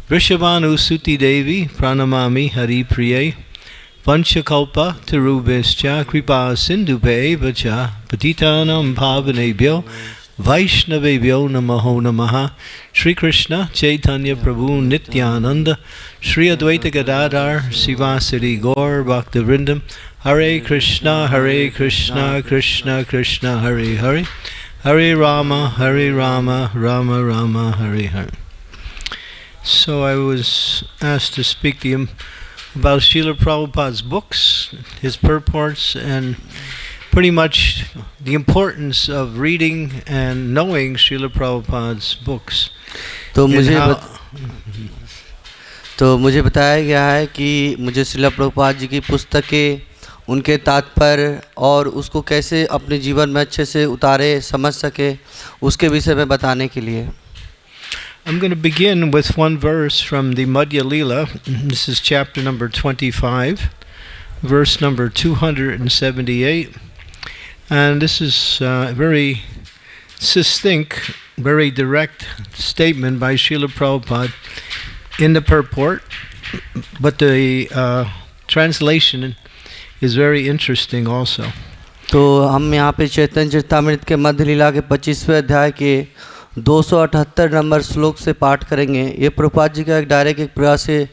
Vrishabhanu Suti Devi Pranamami Hari Priye Panchakalpa Tarubhischa Kripa Sindhupe Vacha Patitanam Pavanebhyo Vaishnavebhyo Namaho Namaha Shri Krishna Chaitanya Prabhu Nityananda Shri Advaita Gadadhar Sivasari Gaur Bhaktavrindam Hare Krishna Krishna Krishna Hare Hare Hare Rama Rama Rama Hare Hare. So I was asked to speak to him about Srila Prabhupada's books, his purports, and pretty much the importance of reading and knowing Srila Prabhupada's books. तो मुझे बताया गया है कि मुझे श्रील प्रभुपाद जी की पुस्तकें, उनके तात्पर्य और उसको कैसे अपने जीवन में अच्छे से उतारे समझ सके, उसके विषय में बताने के लिए. I'm going to begin with one verse from the Madhya Lila. This is chapter number 25, verse number 278. And this is a very succinct, very direct statement by Srila Prabhupada in the purport. But the translation is very interesting also. तो हम यहाँ पे चैतन्य चरितामृत के मध्य लीला के 25वें अध्याय के 278 number श्लोक से पाठ करेंगे. ये प्रभुपाद जी का एक डायरेक्ट एक प्रयास है,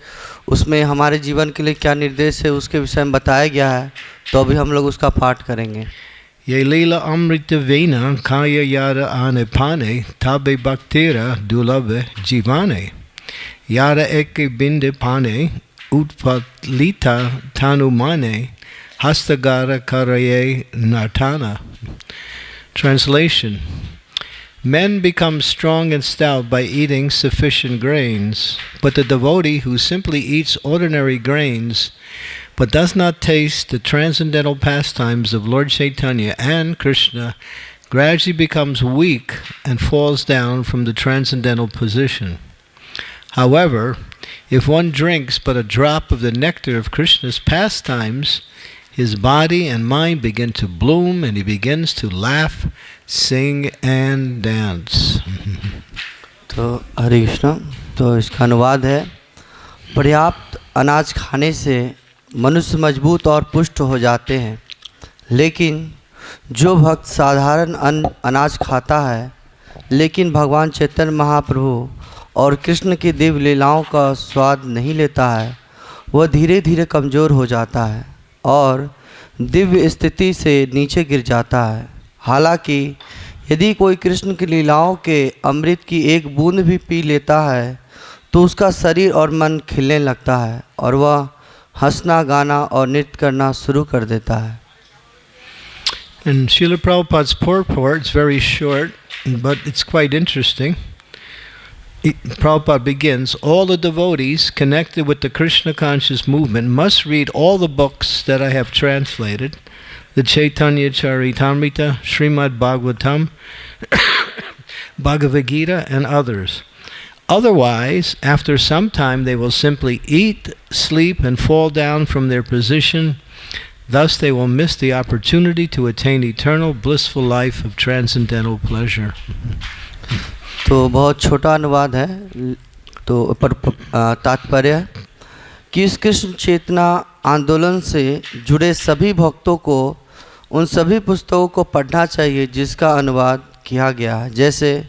उसमें हमारे जीवन के लिए क्या निर्देश है उसके विषय में बताया गया है. तो अभी हम लोग उसका पाठ करेंगे. ये लीला अमृत वेना खाया यार आने पाने ताबे भक्तेरा दुर्लभ जीवाने यार एक बिंद पाने उत्पलिता थानु माने हस्तगार करये नाटाना. Translation: Men become strong and stout by eating sufficient grains, but the devotee who simply eats ordinary grains but does not taste the transcendental pastimes of Lord Chaitanya and Krishna gradually becomes weak and falls down from the transcendental position. However, if one drinks but a drop of the nectar of Krishna's pastimes, his body and mind begin to bloom and he begins to laugh, sing and dance. तो हरे कृष्ण. तो इसका अनुवाद है, पर्याप्त अनाज खाने से मनुष्य मजबूत और पुष्ट हो जाते हैं, लेकिन जो भक्त साधारण अनाज खाता है लेकिन भगवान चैतन्य महाप्रभु और कृष्ण की दिव्य लीलाओं का स्वाद नहीं लेता है, वह धीरे धीरे कमज़ोर हो जाता है और दिव्य स्थिति से नीचे गिर जाता है. हालांकि यदि कोई कृष्ण की लीलाओं के अमृत की एक बूंद भी पी लेता है तो उसका शरीर और मन खिलने लगता है और वह हंसना, गाना और नृत्य करना शुरू कर देता है. And Srila Prabhupada's purport is very short, but it's quite interesting. Prabhupada begins, all the devotees connected with the Krishna conscious movement must read all the books that I have translated, the Chaitanya Charitamrita, Srimad Bhagavatam, Bhagavad Gita, and others. Otherwise, after some time, they will simply eat, sleep, and fall down from their position. Thus, they will miss the opportunity to attain eternal blissful life of transcendental pleasure. तो बहुत छोटा अनुवाद है. तो तात्पर्य कि इस कृष्ण चेतना आंदोलन से जुड़े सभी भक्तों को उन सभी पुस्तकों को पढ़ना चाहिए जिसका अनुवाद किया गया है, जैसे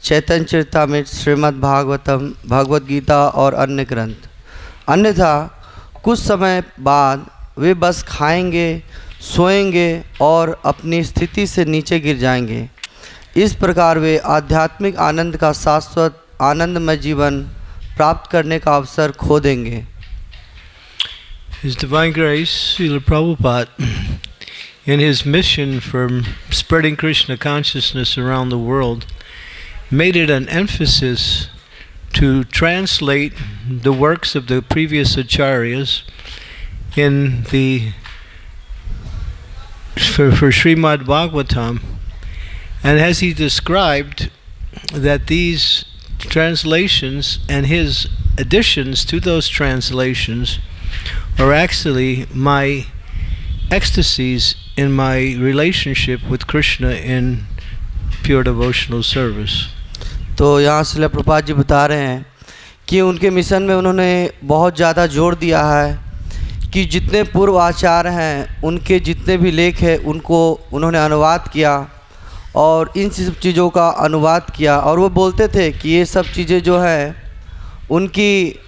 चैतन्य चरितामृत, श्रीमद् भागवतम, भगवद गीता और अन्य ग्रंथ. अन्यथा कुछ समय बाद वे बस खाएंगे, सोएंगे और अपनी स्थिति से नीचे गिर जाएंगे. इस प्रकार वे आध्यात्मिक आनंद का शाश्वत आनंदमय जीवन प्राप्त करने का अवसर खो देंगे. His Divine Grace, Srila Prabhupada, in his mission for spreading Krishna consciousness around the world, made it an emphasis to translate the works of the previous acharyas in the for Srimad Bhagavatam, and as he described that these translations and his additions to those translations are actually my ecstacies in my relationship with Krishna in pure devotional service. तो यहाँ श्रील प्रभुपाद जी बता रहे हैं कि उनके mission में उन्होंने बहुत ज़्यादा जोर दिया है कि जितने पूर्व आचार्य हैं उनके जितने भी लेख हैं उनको उन्होंने अनुवाद किया और इन सब चीज़ों का अनुवाद किया, और वो बोलते थे कि ये सब चीज़ें जो है उनकी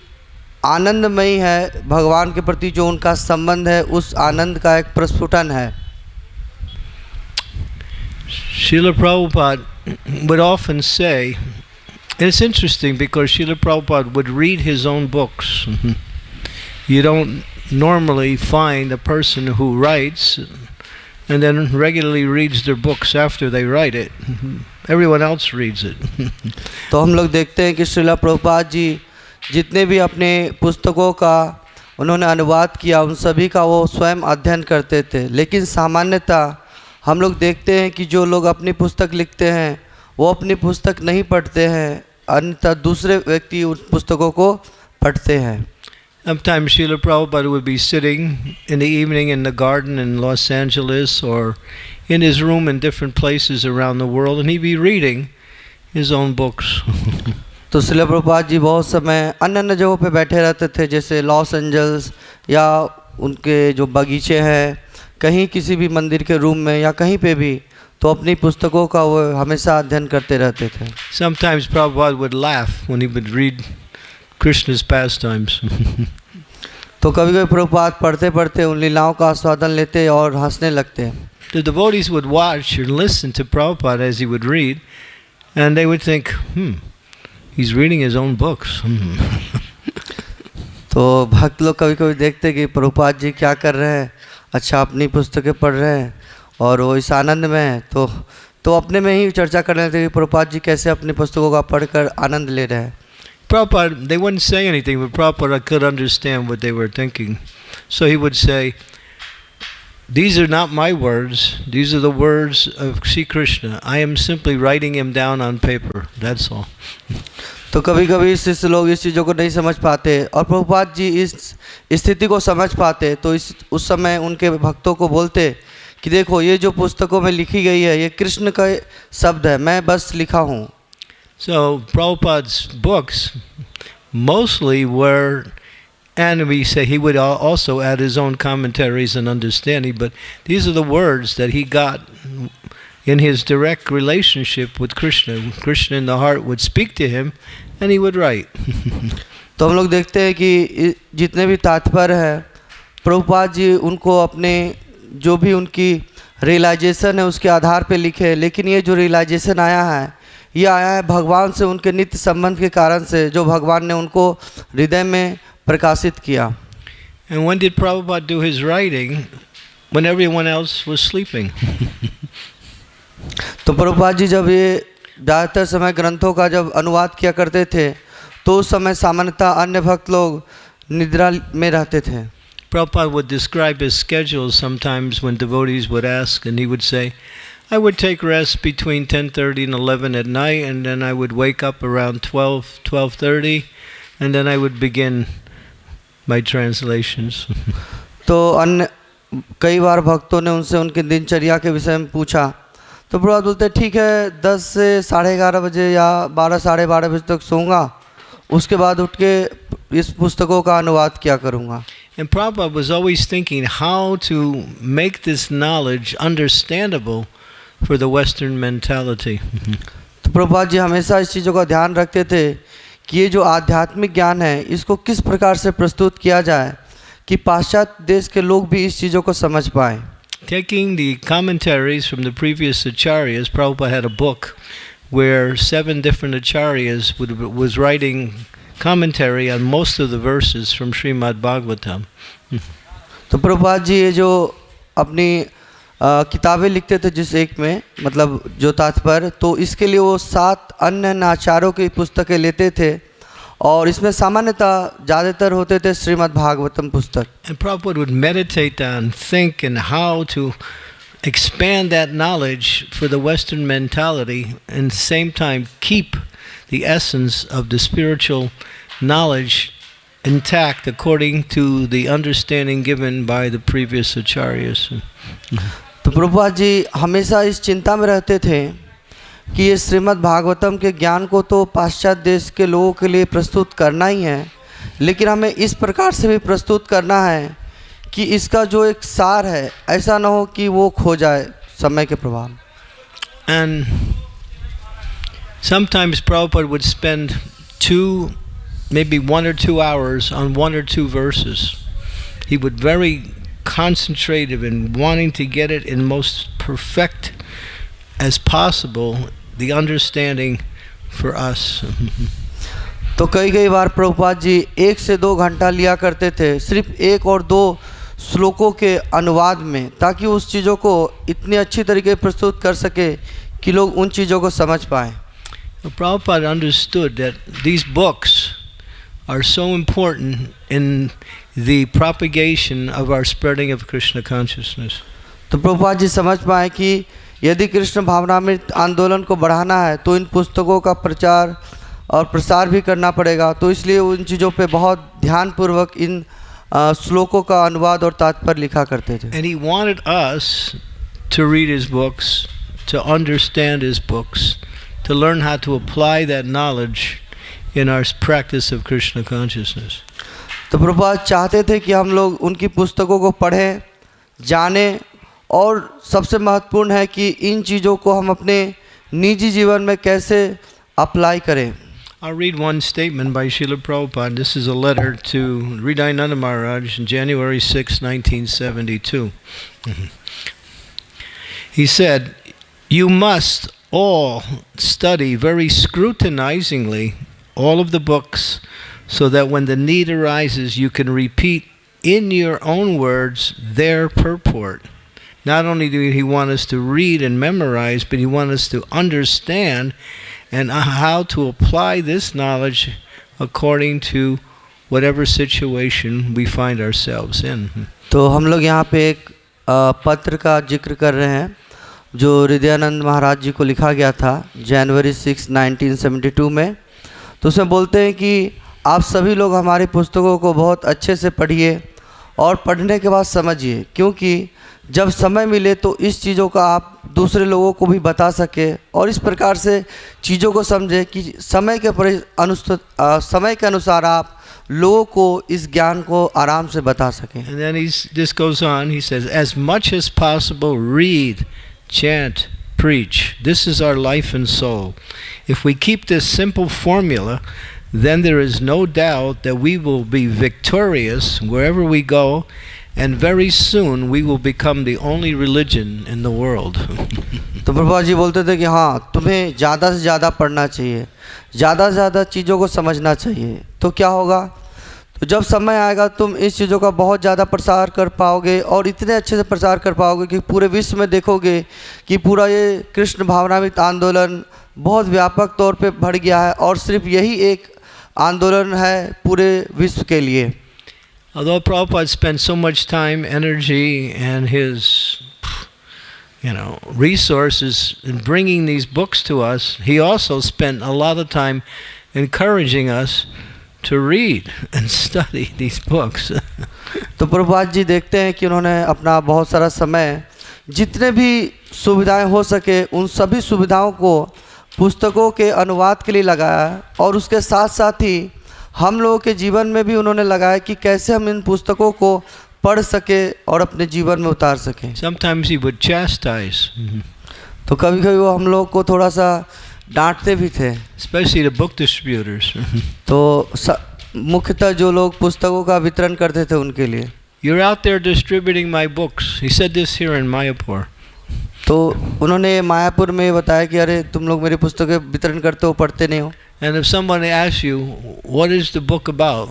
आनंदमयी है, भगवान के प्रति जो उनका संबंध है उस आनंद का एक प्रस्फुटन है। Srila Prabhupada would often say, and it's interesting because Srila Prabhupada would read his own books. You don't normally find a person who writes and then regularly reads their books after they write it. Everyone else reads it. तो हम लोग देखते हैं कि श्रीला प्रभुपाद जी जितने भी अपने पुस्तकों का उन्होंने अनुवाद किया उन सभी का वो स्वयं अध्ययन करते थे, लेकिन सामान्यतः हम लोग देखते हैं कि जो लोग अपनी पुस्तक लिखते हैं वो अपनी पुस्तक नहीं पढ़ते हैं, अन्यथा दूसरे व्यक्ति उन पुस्तकों को पढ़ते हैं। Sometimes Srila Prabhupada would be sitting in the evening in the garden in Los Angeles or in his room in different places around the world, and he'd be reading his own books. तो श्रील प्रभुपाद जी बहुत समय अन्य अन्य जगहों पे बैठे रहते थे, जैसे लॉस एंजल्स या उनके जो बगीचे हैं, कहीं किसी भी मंदिर के रूम में या कहीं पे भी, तो अपनी पुस्तकों का वो हमेशा अध्ययन करते रहते थे। Sometimes Prabhupada would laugh when he would read Krishna's pastimes. तो कभी कभी प्रभुपाद पढ़ते पढ़ते उन लीलाओं का आस्वादन लेते और हंसने लगते। The devotees would watch and listen to Prabhupada as he would read, and they would think, he's reading his own books. तो भक्त लोग कभी कभी देखते कि प्रभुपाद जी क्या कर रहे हैं, अच्छा अपनी पुस्तकें पढ़ रहे हैं और वो इस आनंद में हैं, तो अपने में ही चर्चा कर रहे थे कि प्रभुपाद जी कैसे अपनी पुस्तकों का पढ़कर आनंद ले रहे हैं। Prabhupada, they wouldn't say anything, but Prabhupada could understand what they were thinking. So he would say, these are not my words, these are the words of Sri Krishna. I am simply writing him down on paper, that's all. तो कभी कभी शिष्य लोग इस चीज़ों को नहीं समझ पाते और प्रभुपाद जी इस स्थिति को समझ पाते, तो उस समय उनके भक्तों को बोलते कि देखो ये जो पुस्तकों में लिखी गई है ये कृष्ण का शब्द है, मैं बस लिखा हूँ। So Prabhupada's books mostly were, and we say he would also add his own commentaries and understanding, but these are the words that he got in his direct relationship with Krishna. Krishna in the heart would speak to him and he would write. तो हम लोग देखते हैं कि जितने भी तात्पर्य है प्रभुपाद जी उनको अपने जो भी उनकी रियलाइजेशन है उसके आधार पे लिखे, लेकिन ये जो रियलाइजेशन आया है ये आया है भगवान से उनके नित्य संबंध के कारण से, जो भगवान ने उनको हृदय में प्रकाशित किया। And when did Prabhupada do his writing? When everyone else was sleeping. तो प्रभुपाद जी जब ये ज़्यादातर समय ग्रंथों का जब अनुवाद किया करते थे तो उस समय सामान्यतः अन्य भक्त लोग निद्रा में रहते थे। Prabhupada would describe his schedule sometimes when devotees would ask, and he would say, I would take rest between 10:30 and 11 at night, and then I would wake up around 12:30, and then I would begin my translations. तो अन्य कई बार भक्तों ने उनसे उनके दिनचर्या के विषय में पूछा, तो प्रभुपाद बोलते ठीक है 10 से 11:30 बजे या 12 साढ़े 12 बजे तक सोऊंगा, उसके बाद उठ के इस पुस्तकों का अनुवाद किया करूँगा। And Prabhupada was always thinking how to make this knowledge understandable for the Western mentality. तो प्रभुपाद जी हमेशा इस चीज़ों का ध्यान रखते थे कि ये जो आध्यात्मिक ज्ञान है इसको किस प्रकार से प्रस्तुत किया जाए कि पाश्चात्य देश के लोग भी इस चीज़ों को समझ पाएं। Taking the commentaries from the previous acharyas, Prabhupada had a book where 7 different acharyas was writing commentary on most of the verses from Srimad Bhagavatam. तो प्रभुपाद जी ये जो अपनी किताबें लिखते थे जिस एक में मतलब जो तात्पर्य, तो इसके लिए वो 7 अन्य आचार्यों की पुस्तकें लेते थे और इसमें सामान्यतः ज़्यादातर होते थे श्रीमद् भागवतम पुस्तक। And Prabhupada would meditate on, think, and how to expand that knowledge for the Western mentality and at the same time keep the essence of the spiritual knowledge intact according to the understanding given by the previous acharyas. तो प्रभुपाद जी हमेशा इस चिंता में रहते थे कि ये श्रीमद् भागवतम के ज्ञान को तो पाश्चात्य देश के लोगों के लिए प्रस्तुत करना ही है, लेकिन हमें इस प्रकार से भी प्रस्तुत करना है कि इसका जो एक सार है ऐसा ना हो कि वो खो जाए समय के प्रभाव में. And sometimes Prabhupada would spend maybe 1 or 2 hours on 1 or 2 verses. He would very concentrated in wanting to get it in most perfect as possible, the understanding for us. तो कई बार प्रभुपाद जी 1 से 2 घंटा लिया करते थे सिर्फ 1 और 2 श्लोकों के अनुवाद में, ताकि उस चीज़ों को इतनी अच्छी तरीके प्रस्तुत कर सके कि लोग उन चीज़ों को समझ पाएँ. Prabhupada understood that these books are so important in the propagation of our spreading of Krishna consciousness. तो प्रभुपाद जी समझ पाए कि यदि कृष्ण भावनामृत आंदोलन को बढ़ाना है तो इन पुस्तकों का प्रचार और प्रसार भी करना पड़ेगा, तो इसलिए उन चीज़ों पे बहुत ध्यानपूर्वक इन श्लोकों का अनुवाद और तात्पर्य लिखा करते थे. And he wanted us to read his books, to understand his books, to learn how to apply that knowledge in our practice of Krishna consciousness. तो प्रभुपाद चाहते थे कि हम लोग उनकी पुस्तकों को पढ़ें, जानें, और सबसे महत्वपूर्ण है कि इन चीज़ों को हम अपने निजी जीवन में कैसे अप्लाई करें. I'll read one statement by Srila Prabhupada. This is a letter to Hridayananda Maharaj on January 6, 1972. He said, "You must all study very scrutinizingly all of the books, so that when the need arises, you can repeat in your own words their purport." Not only do he want us to read and memorize, but he wants us to understand and how to apply this knowledge according to whatever situation we find ourselves in. तो हम लोग यहाँ पे एक पत्र का जिक्र कर रहे हैं जो हृदयानंद महाराज जी को लिखा गया था जनवरी 6, 1972 में. तो उसमें बोलते हैं कि आप सभी लोग हमारी पुस्तकों को बहुत अच्छे से पढ़िए और पढ़ने के बाद समझिए, क्योंकि जब समय मिले तो इस चीज़ों का आप दूसरे लोगों को भी बता सके और इस प्रकार से चीज़ों को समझे कि समय के अनुसार आप लोगों को इस ज्ञान को आराम से बता सकें. And then this goes on, he says, as much as possible read, chant, preach. This is our life and soul. If we keep this simple formula, then there is no doubt that we will be victorious wherever we go, and very soon we will become the only religion in the world. तो प्रभुपाद जी बोलते थे कि हाँ, तुम्हें ज़्यादा से ज़्यादा पढ़ना चाहिए, ज़्यादा से ज़्यादा चीज़ों को समझना चाहिए. तो क्या होगा, तो जब समय आएगा तुम इस चीज़ों का बहुत ज़्यादा प्रसार कर पाओगे और इतने अच्छे से प्रसार कर पाओगे कि पूरे विश्व में देखोगे कि पूरा ये कृष्ण भावनामृत आंदोलन बहुत व्यापक तौर पे बढ़ गया है और सिर्फ यही एक आंदोलन है पूरे विश्व के लिए. Although Prabhupada spent so much time, energy, and his resources in bringing these books to us, he also spent a lot of time encouraging us to read and study these books. तो प्रभुपाद जी देखते हैं कि उन्होंने अपना बहुत सारा समय जितने भी सुविधाएं हो सके उन सभी सुविधाओं को पुस्तकों के अनुवाद के लिए लगाया, और उसके साथ साथ ही हम लोगों के जीवन में भी उन्होंने लगाया कि कैसे हम इन पुस्तकों को पढ़ सके और अपने जीवन में उतार सकें. Sometimes he would chastise. तो कभी कभी वो हम लोग को थोड़ा सा डांटते भी थे, especially the book distributors. तो मुख्यतः जो लोग पुस्तकों का वितरण करते थे उनके लिए. You're out there distributing my books. He said this here in Mayapur. तो उन्होंने मायापुर में बताया कि अरे तुम लोग मेरी पुस्तकें वितरण करते हो, पढ़ते नहीं हो. And if someone asks you, what is the book about?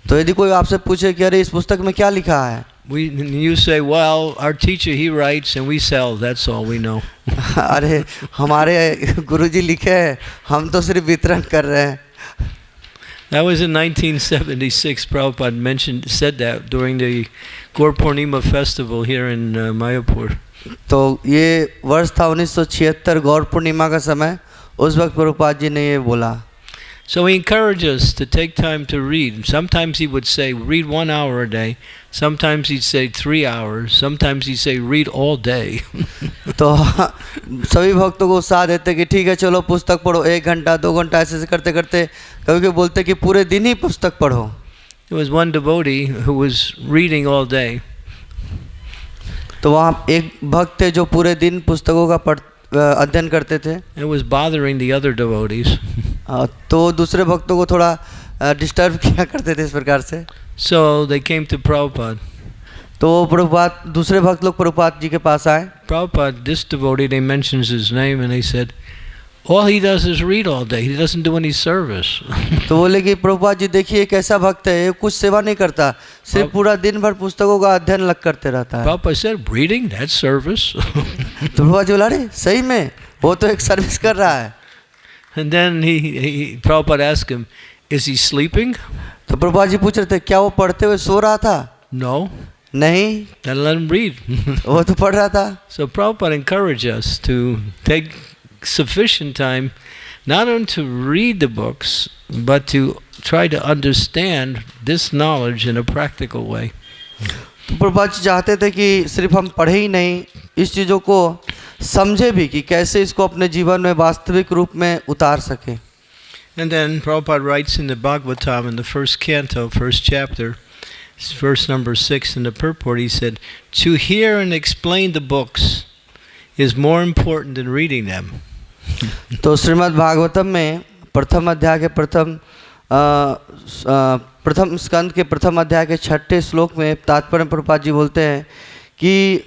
तो यदि कोई आपसे पूछे कि अरे इस पुस्तक में क्या लिखा है, you say, well, our teacher, he writes and we sell. That's all we know. अरे हमारे गुरुजी लिखे हैं, हम तो सिर्फ वितरण कर रहे हैं. That was in 1976. Prabhupada said that during the Gaur Purnima festival here in Mayapur. तो ये वर्ष था 1976 गौर पूर्णिमा का समय। उस वक्त प्रभुपाद जी ने ये बोला। So he encouraged us to take time to read. Sometimes he would say, read 1 hour a day. Sometimes he'd say 3 hours. Sometimes he'd say, read all day. तो सभी भक्तों को उत्साह देते कि ठीक है चलो पुस्तक पढ़ो, 1 घंटा 2 घंटा ऐसे ऐसे करते करते कभी कभी बोलते कि पूरे दिन ही पुस्तक पढ़ो। There was one devotee who was reading all day. तो वहाँ एक भक्त थे जो पूरे दिन पुस्तकों का अध्ययन करते थे। It was bothering the other devotees. तो दूसरे भक्तों को थोड़ा डिस्टर्ब किया करते थे इस प्रकार से। So they came to Prabhupada. तो प्रभुपाद दूसरे भक्त लोग प्रभुपाद जी के पास आए। Prabhupada, this devotee, they mentions his name and they said, all he does is read all day. He doesn't do any service. तो बोले कि प्रभुपाद जी देखिए एक ऐसा भक्त है, ये कुछ सेवा नहीं करता, सिर्फ पूरा दिन भर पुस्तकों का अध्ययन लग करते रहता है। Prabhupada said, reading, that's service. तो प्रभुपाद जी बोला अरे सही में वो तो एक सर्विस कर रहा है। And then Prabhupada asked him, is he sleeping? तो प्रभुपाद जी पूछ रहे थे क्या वो पढ़ते हुए सो रहा था? No. नहीं। Then let him read. वो तो पढ़ रहा था। So Prabhupada encouraged us to take sufficient time not only to read the books but to try to understand this knowledge in a practical way. तो प्रभुपाद जी चाहते थे कि सिर्फ हम पढ़े ही नहीं, इस चीज़ों को समझे भी कि कैसे इसको अपने जीवन में वास्तविक रूप में उतार सके। And then Prabhupada writes in the Bhagavatam in the first canto, first chapter, verse number 6 in the purport, he said, to hear and explain the books is more important than reading them. तो श्रीमद् भागवतम में प्रथम अध्याय के प्रथम स्कंद के प्रथम अध्याय के 6ठे श्लोक में तात्पर्य प्रभुपाद जी बोलते हैं कि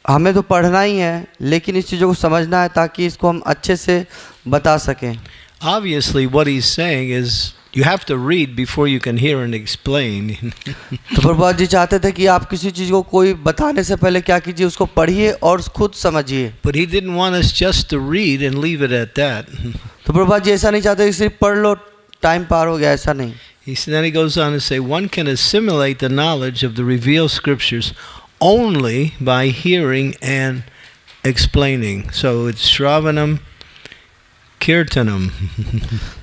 हमें तो पढ़ना ही है लेकिन इस चीज़ों को समझना है ताकि इसको हम अच्छे से बता सकें। Obviously what he's saying is you have to read before you can hear and explain. तो प्रभुपाद जी चाहते थे कि आप किसी चीज़ को कोई बताने से पहले क्या कीजिए, उसको पढ़िए और खुद समझिए। But he didn't want us just to read and leave it at that. तो प्रभुपाद जी ऐसा नहीं चाहते कि सिर्फ पढ़ लो टाइम पार हो गया, ऐसा नहीं। Then he goes on to say, one can assimilate the knowledge of the revealed scriptures only by hearing and explaining. So it's Sravanam, Kirtanam.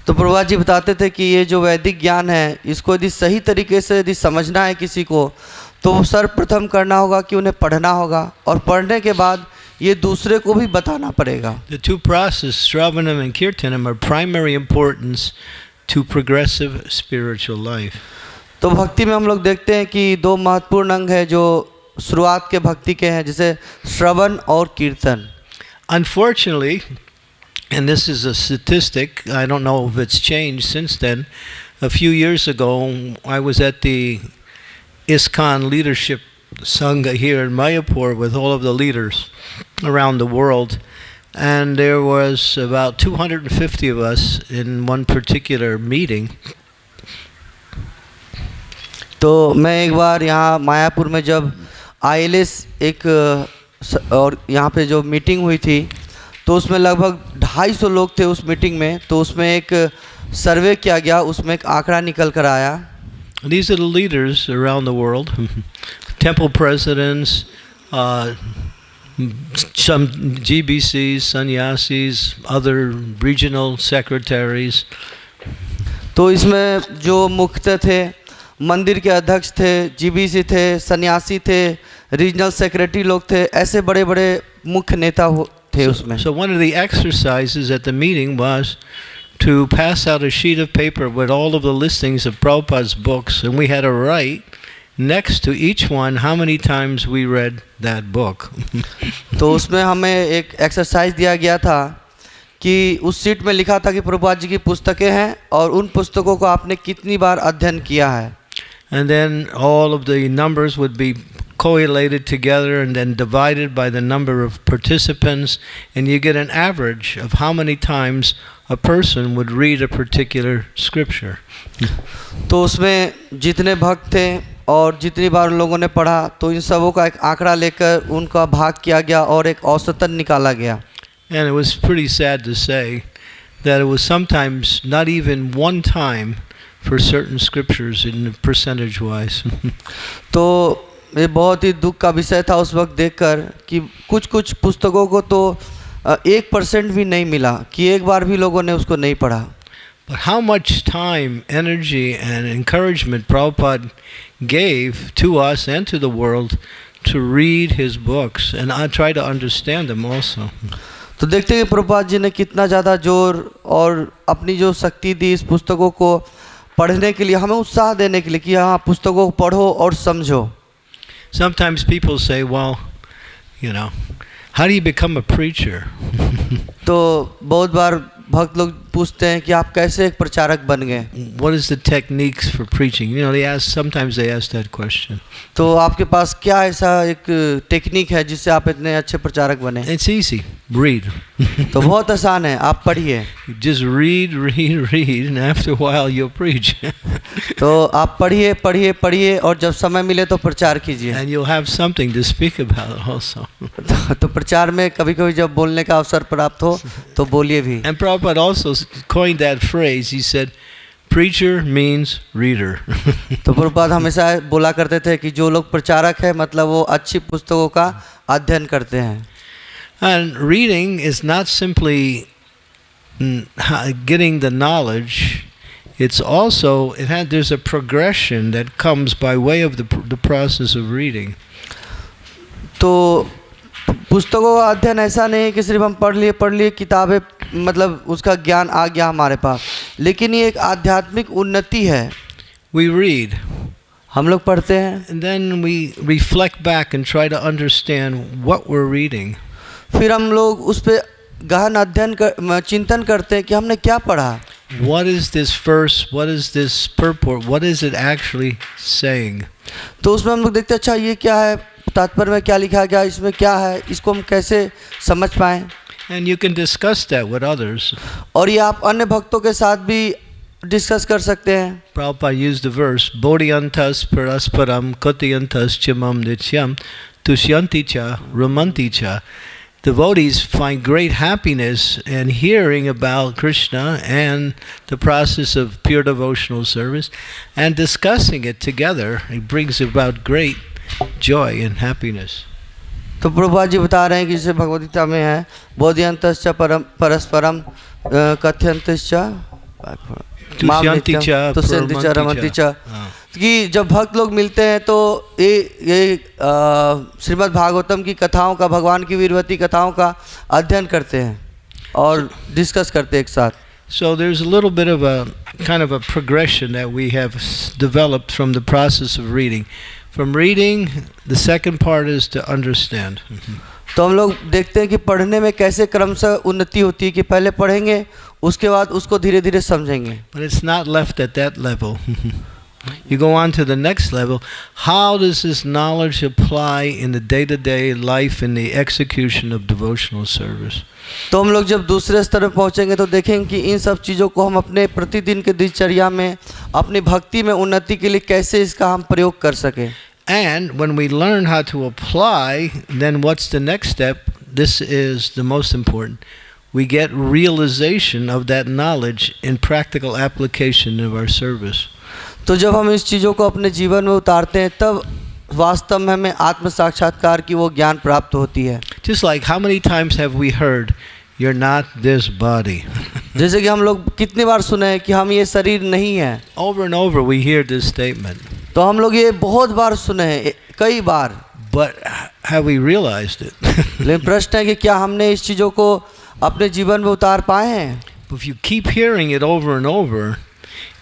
तो प्रभुपाद जी बताते थे कि ये जो वैदिक ज्ञान है इसको यदि सही तरीके से यदि समझना है किसी को तो सर्वप्रथम करना होगा कि उन्हें पढ़ना होगा और पढ़ने के बाद ये दूसरे को भी बताना पड़ेगा। The two processes, Sravanam and Kirtanam, are primary importance to progressive spiritual life. तो भक्ति में हम लोग देखते हैं कि दो महत्वपूर्ण अंग है जो शुरुआत के भक्ति के हैं, जैसे श्रवण और कीर्तन। Unfortunately, and this is a statistic, I don't know if it's changed since then. A few years ago, I was at the iskcon leadership sangha here in Mayapur with all of the leaders around the world, and there was about 250 of us in one particular meeting. तो मैं एक बार यहाँ मायापुर में जब ILS एक और यहाँ पे जो मीटिंग हुई थी तो उसमें लगभग 250 लोग थे उस मीटिंग में। तो उसमें एक सर्वे किया गया, उसमें एक आंकड़ा निकल कर आया। These are the leaders around the world, temple presidents, some GBCs, sannyasis, other regional secretaries. तो इसमें जो मुख्य थे, मंदिर के अध्यक्ष थे, GBC थे, सन्यासी थे, रीजनल सेक्रेटरी लोग थे, ऐसे बड़े बड़े मुख्य नेता थे उसमें। So one of the exercises at the meeting was to pass out a sheet of paper with all of the listings of Prabhupada's books, and we had to write next to each one how many times we read that book. तो उसमें हमें एक exercise दिया गया था कि उस sheet में लिखा था कि प्रभुपाद जी की पुस्तकें हैं और उन पुस्तकों को आपने कितनी बार अध्ययन किया है। And then all of the numbers would be collated together and then divided by the number of participants, and you get an average of how many times a person would read a particular scripture. तो उसमें जितने भक्त थे और जितनी बार उन लोगों ने पढ़ा तो इन सबों का एक आंकड़ा लेकर उनका भाग किया गया और एक औसतन निकाला गया। And it was pretty sad to say that it was sometimes not even one time for certain scriptures in percentage wise. तो ये बहुत ही दुख का विषय था उस वक्त देखकर कि कुछ कुछ पुस्तकों को तो 1% भी नहीं मिला, कि एक बार भी लोगों ने उसको नहीं पढ़ा। But how much time, energy, and encouragement Prabhupada gave to us and to the world to read his books, and I try to understand them also. तो देखते हैं कि प्रभुपाद जी ने कितना ज़्यादा जोर और अपनी जो शक्ति दी इस पुस्तकों को पढ़ने के लिए, हमें उत्साह देने के लिए कि हाँ पुस्तकों को पढ़ो और समझो। Sometimes people say, well, you know, how do you become a preacher? तो बहुत बार भक्त लोग पूछते हैं कि आप कैसे एक प्रचारक बन गए? What is the techniques for preaching? You know, sometimes they ask that question. तो आपके पास क्या ऐसा एक टेक्निक है जिससे आप इतने अच्छे प्रचारक बने? It's easy. Read. तो बहुत आसान है, आप पढ़िए। Just read, and after a while you'll preach. तो आप पढ़िए पढ़िए पढ़िए और जब समय मिले तो प्रचार कीजिए। And you'll have something to speak about also. तो प्रचार में कभी-कभी जब बोलने का अवसर प्राप्त हो तो बोलिए भी। And Prabhupada also coined that phrase. He said, preacher means reader. तो प्रभुपाद हमेशा बोला करते थे कि जो लोग प्रचारक है मतलब वो अच्छी पुस्तकों का अध्ययन करते हैं। And reading is not simply getting the knowledge. It's also, there's a progression that comes by way of the process of reading. तो पुस्तकों का अध्ययन ऐसा नहीं है कि सिर्फ हम पढ़ लिए किताबें, मतलब उसका ज्ञान आ गया हमारे पास, लेकिन ये एक आध्यात्मिक उन्नति है। We read. हम लोग पढ़ते हैं। And then we reflect back and try to understand what we're reading. फिर हम लोग उस पे गहन अध्ययन चिंतन करते हैं कि हमने क्या पढ़ा। What is this verse? What is this purport? What is it actually saying? तो उसमें हम लोग देखते हैं अच्छा ये क्या है, तात्पर्य में क्या लिखा गया, इसमें क्या है, इसको हम कैसे समझ पाएं। And you can discuss that with others. और ये आप अन्य भक्तों के साथ भी डिस्कस कर सकते हैं। Prabhupada used the verse, Bodhyantas parasparam kotyantas chimam nityam tushyanti cha ramanti cha. Devotees find great happiness in hearing about Krishna and the process of pure devotional service and discussing it together. It brings about great joy and happiness. तो प्रभुपाद जी बता रहे हैं कि जैसे भगवद गीता में है, बोधयंतश्च परस्परम कथयंतश्च तुष्यन्ति च रमन्ति च, कि जब भक्त लोग मिलते हैं तो ये श्रीमद् भागवतम की कथाओं का, भगवान की वीरवती कथाओं का अध्ययन करते हैं और डिस्कस करते हैं एक साथ। So there's a little bit of a kind of a progression that we have developed from the process of reading. From reading, the second part is to understand. तो हम लोग देखते हैं कि पढ़ने में कैसे क्रमशः उन्नति होती है कि पहले पढ़ेंगे उसके बाद उसको धीरे धीरे समझेंगे। But it's not left at that level. You go on to the next level. How does this knowledge apply in the day-to-day life in the execution of devotional service? तो हम लोग जब दूसरे स्तर में पहुंचेंगे तो देखेंगे कि इन सब चीज़ों को हम अपने प्रतिदिन के दिनचर्या में, अपनी भक्ति में उन्नति के लिए कैसे इसका हम प्रयोग कर सकें। And when we learn how to apply, then what's the next step? This is the most important. We get realization of that knowledge in practical application of our service. तो जब हम इस चीज़ों को अपने जीवन में उतारते हैं तब वास्तव में हमें आत्म साक्षात्कार की वो ज्ञान प्राप्त होती है। Just like how many times have we heard, you're not this body? जैसे कि हम लोग कितनी बार सुने हैं कि हम ये शरीर नहीं है। Over and over we hear this statement. तो हम लोग ये बहुत बार सुने हैं, कई बार। But have we realized it? लेकिन प्रश्न है कि क्या हमने इस चीज़ों को अपने जीवन में उतार पाए हैं? If you keep hearing it over and over,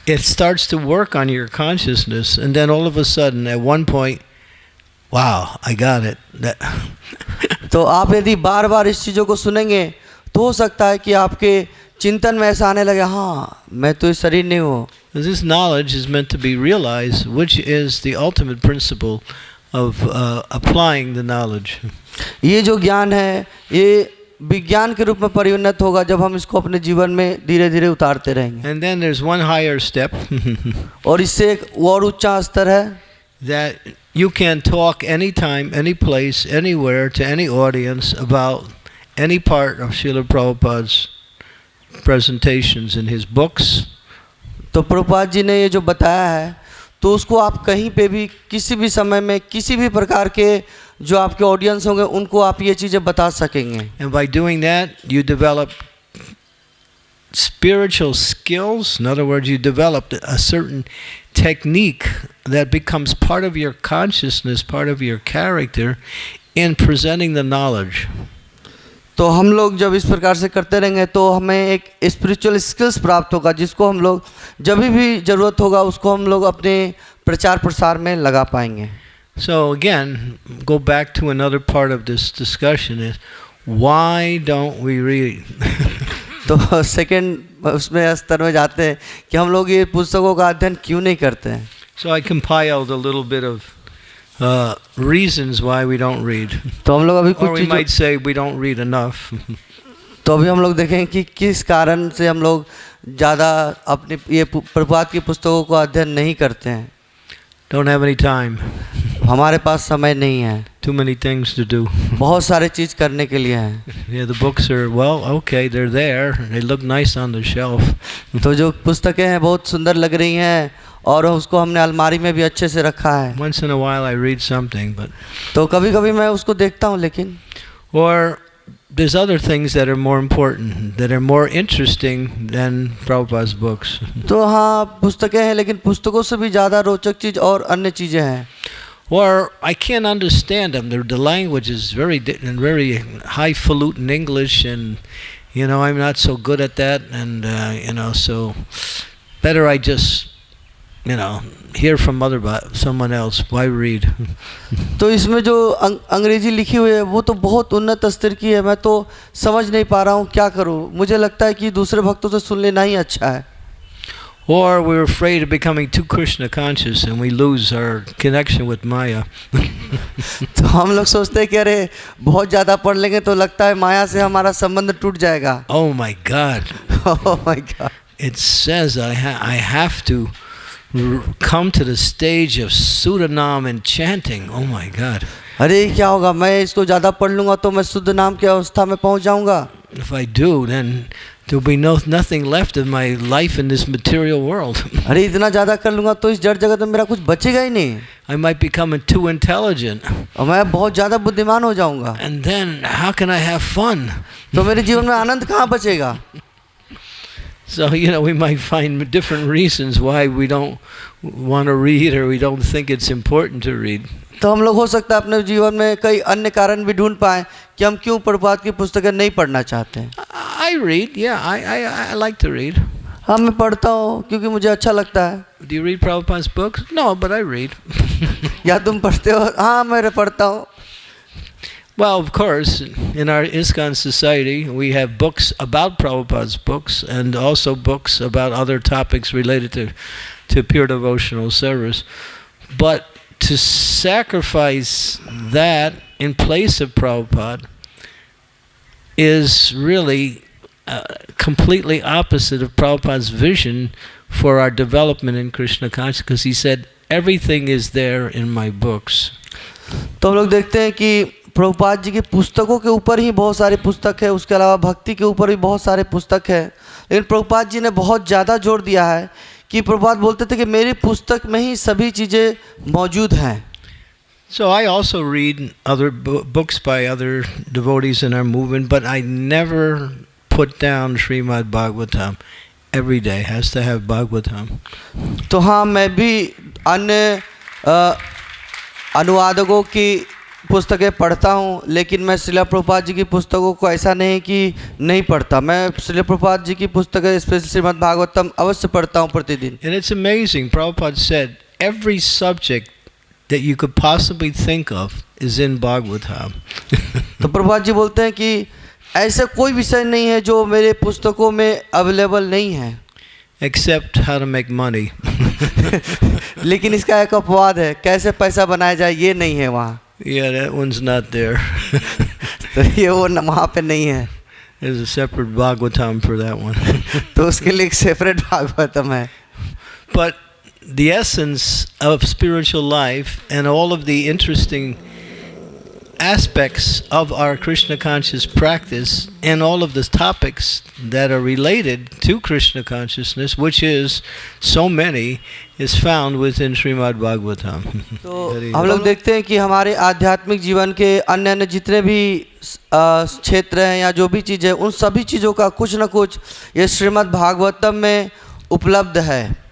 it starts to work on your consciousness, and then all of a sudden, at one point, wow, I got it. तो आप यदि बार बार इस चीज़ों को सुनेंगे तो हो सकता है कि आपके चिंतन में ऐसा आने लगे, हाँ मैं तो इस शरीर नहीं हूँ। This knowledge is meant to be realized, which is the ultimate principle of applying the knowledge. ये जो ज्ञान है ये विज्ञान के रूप में परिणत होगा जब हम इसको अपने जीवन में धीरे धीरे उतारते रहेंगे। And then there's one higher step. और इससे एक और ऊंचा स्तर है that you can talk anytime, any place, anywhere to any audience about any part of Srila Prabhupada's presentations in his books. तो प्रभुपाद जी ने ये जो बताया है तो उसको आप कहीं पे भी किसी भी समय में किसी भी प्रकार के जो आपके ऑडियंस होंगे उनको आप ये चीज़ें बता सकेंगे। And by doing that, you develop spiritual skills. In other words, you develop a certain technique that becomes part of your consciousness, part of your character in presenting the knowledge. तो हम लोग जब इस प्रकार से करते रहेंगे तो हमें एक स्पिरिचुअल स्किल्स प्राप्त होगा, जिसको हम लोग जब भी ज़रूरत होगा उसको हम लोग अपने प्रचार प्रसार में लगा पाएंगे। So again, go back to another part of this discussion is why don't we read? तो सेकंड उसमें स्तर में जाते हैं कि हम लोग ये पुस्तकों का अध्ययन क्यों नहीं करते हैं। So I compiled a little bit of reasons why we don't read. तो हम लोग अभी Or कुछ we might say we don't read enough. तो अभी हम लोग देखें कि किस कारण से हम लोग ज़्यादा अपने ये प्रभात की पुस्तकों का अध्ययन नहीं करते हैं। Don't have any time. हमारे पास समय नहीं है, Too many things to do. बहुत सारे चीज़ करने के लिए हैं। Yeah, the books are, well, okay, they're there. They look nice on the shelf. तो जो पुस्तकें हैं बहुत सुंदर लग रही हैं और उसको हमने अलमारी में भी अच्छे से रखा है। Once in a while I read something, but तो कभी कभी मैं उसको देखता हूँ, लेकिन or there's other things that are more important, that are more interesting than Prabhupada's books. तो हाँ पुस्तकें हैं, लेकिन पुस्तकों से भी ज़्यादा रोचक चीज़ और अन्य चीज़ें हैं। Or I can't understand them. The language is very highfalutin English, and I'm not so good at that, and so better I just hear from someone else. Why read? तो इसमें जो अंग्रेजी लिखी हुई है वो तो बहुत उन्नत स्तर की है, मैं तो समझ नहीं पा रहा हूँ क्या करूँ। मुझे लगता है कि दूसरे भक्तों से सुन लेना ही अच्छा है। Or we're afraid of becoming too Krishna conscious and we lose our connection with Maya. तो हम लोग सोचते हैं कि अरे बहुत ज़्यादा पढ़ लेंगे तो लगता है माया से हमारा संबंध टूट जाएगा। Oh my God! Oh my God! It says I have to come to the stage of Sudanam and chanting. Oh my God! अरे क्या होगा, मैं इसको ज़्यादा पढ़ लूँगा तो मैं शुद्ध नाम की अवस्था में पहुँच जाऊँगा। If I do, then there'll be nothing left of my life in this material world. अरे इतना ज़्यादा कर लूँगा तो इस जड़ जगत में मेरा कुछ बचेगा ही नहीं। I might become too intelligent. और मैं बहुत ज़्यादा बुद्धिमान हो जाऊँगा। And then how can I have fun? तो मेरे जीवन में आनंद कहाँ बचेगा? So we might find different reasons why we don't want to read or we don't think it's important to read. तो हम लोग हो सकता है अपने जीवन में कई अन्य कारण भी ढूंढ पाएं कि हम क्यों प्रभुपाद की पुस्तकें नहीं पढ़ना चाहते हैं। I read, yeah, I like to read. हाँ मैं पढ़ता हूँ क्योंकि मुझे अच्छा लगता है। Do you read Prabhupada's books? No, but I read. या तुम पढ़ते हो? हाँ मैं पढ़ता हूँ। Well, of course, in our iskcon society, we have books about Prabhupada's books and also books about other topics related to pure devotional service. But to sacrifice that in place of Prabhupada is really completely opposite of Prabhupada's vision for our development in Krishna consciousness, because he said, everything is there in my books. तो हम लोग देखते हैं कि प्रभुपाद जी की पुस्तकों के ऊपर ही बहुत सारे पुस्तक है, उसके अलावा भक्ति के ऊपर भी बहुत सारे पुस्तक है, लेकिन प्रभुपाद जी ने बहुत ज़्यादा जोर दिया है कि प्रभुपाद बोलते थे कि मेरी पुस्तक में ही सभी चीज़ें मौजूद हैं। So I also read other books by other devotees in our movement, but I never put down Srimad Bhagavatam. Every day has to have Bhagavatam. तो हाँ मैं भी अन्य अनुवादकों की पुस्तकें पढ़ता हूँ, लेकिन मैं श्रील प्रभुपाद जी की पुस्तकों को ऐसा नहीं कि नहीं पढ़ता। मैं श्रील प्रभुपाद जी की पुस्तकें स्पेशल श्रीमद् भागवतम अवश्य पढ़ता हूँ प्रतिदिन। And it's amazing. Prabhupada said every subject that you could possibly think of is in Bhagavatam. तो प्रभुपाद जी बोलते हैं कि ऐसा कोई विषय नहीं है जो मेरे पुस्तकों में अवेलेबल नहीं है, Except how to make money. लेकिन इसका एक अपवाद है, कैसे पैसा बनाया जाए ये नहीं है वहाँ। Yeah, that one's not there. तो ये वो वहाँ पे नहीं है। There's a separate Bhagavatam for that one. तो उसके लिए एक सेपरेट भागवतम है। But the essence of spiritual life and all of the interesting aspects of our Krishna conscious practice and all of the topics that are related to Krishna consciousness, which is so many, is found within Srimad Bhagavatam. तो हम लोग देखते हैं कि हमारे आध्यात्मिक जीवन के अन्य अन्य जितने भी क्षेत्र हैं या जो भी चीज़ है, उन सभी चीज़ों का कुछ न कुछ ये श्रीमद् भागवतम में उपलब्ध है.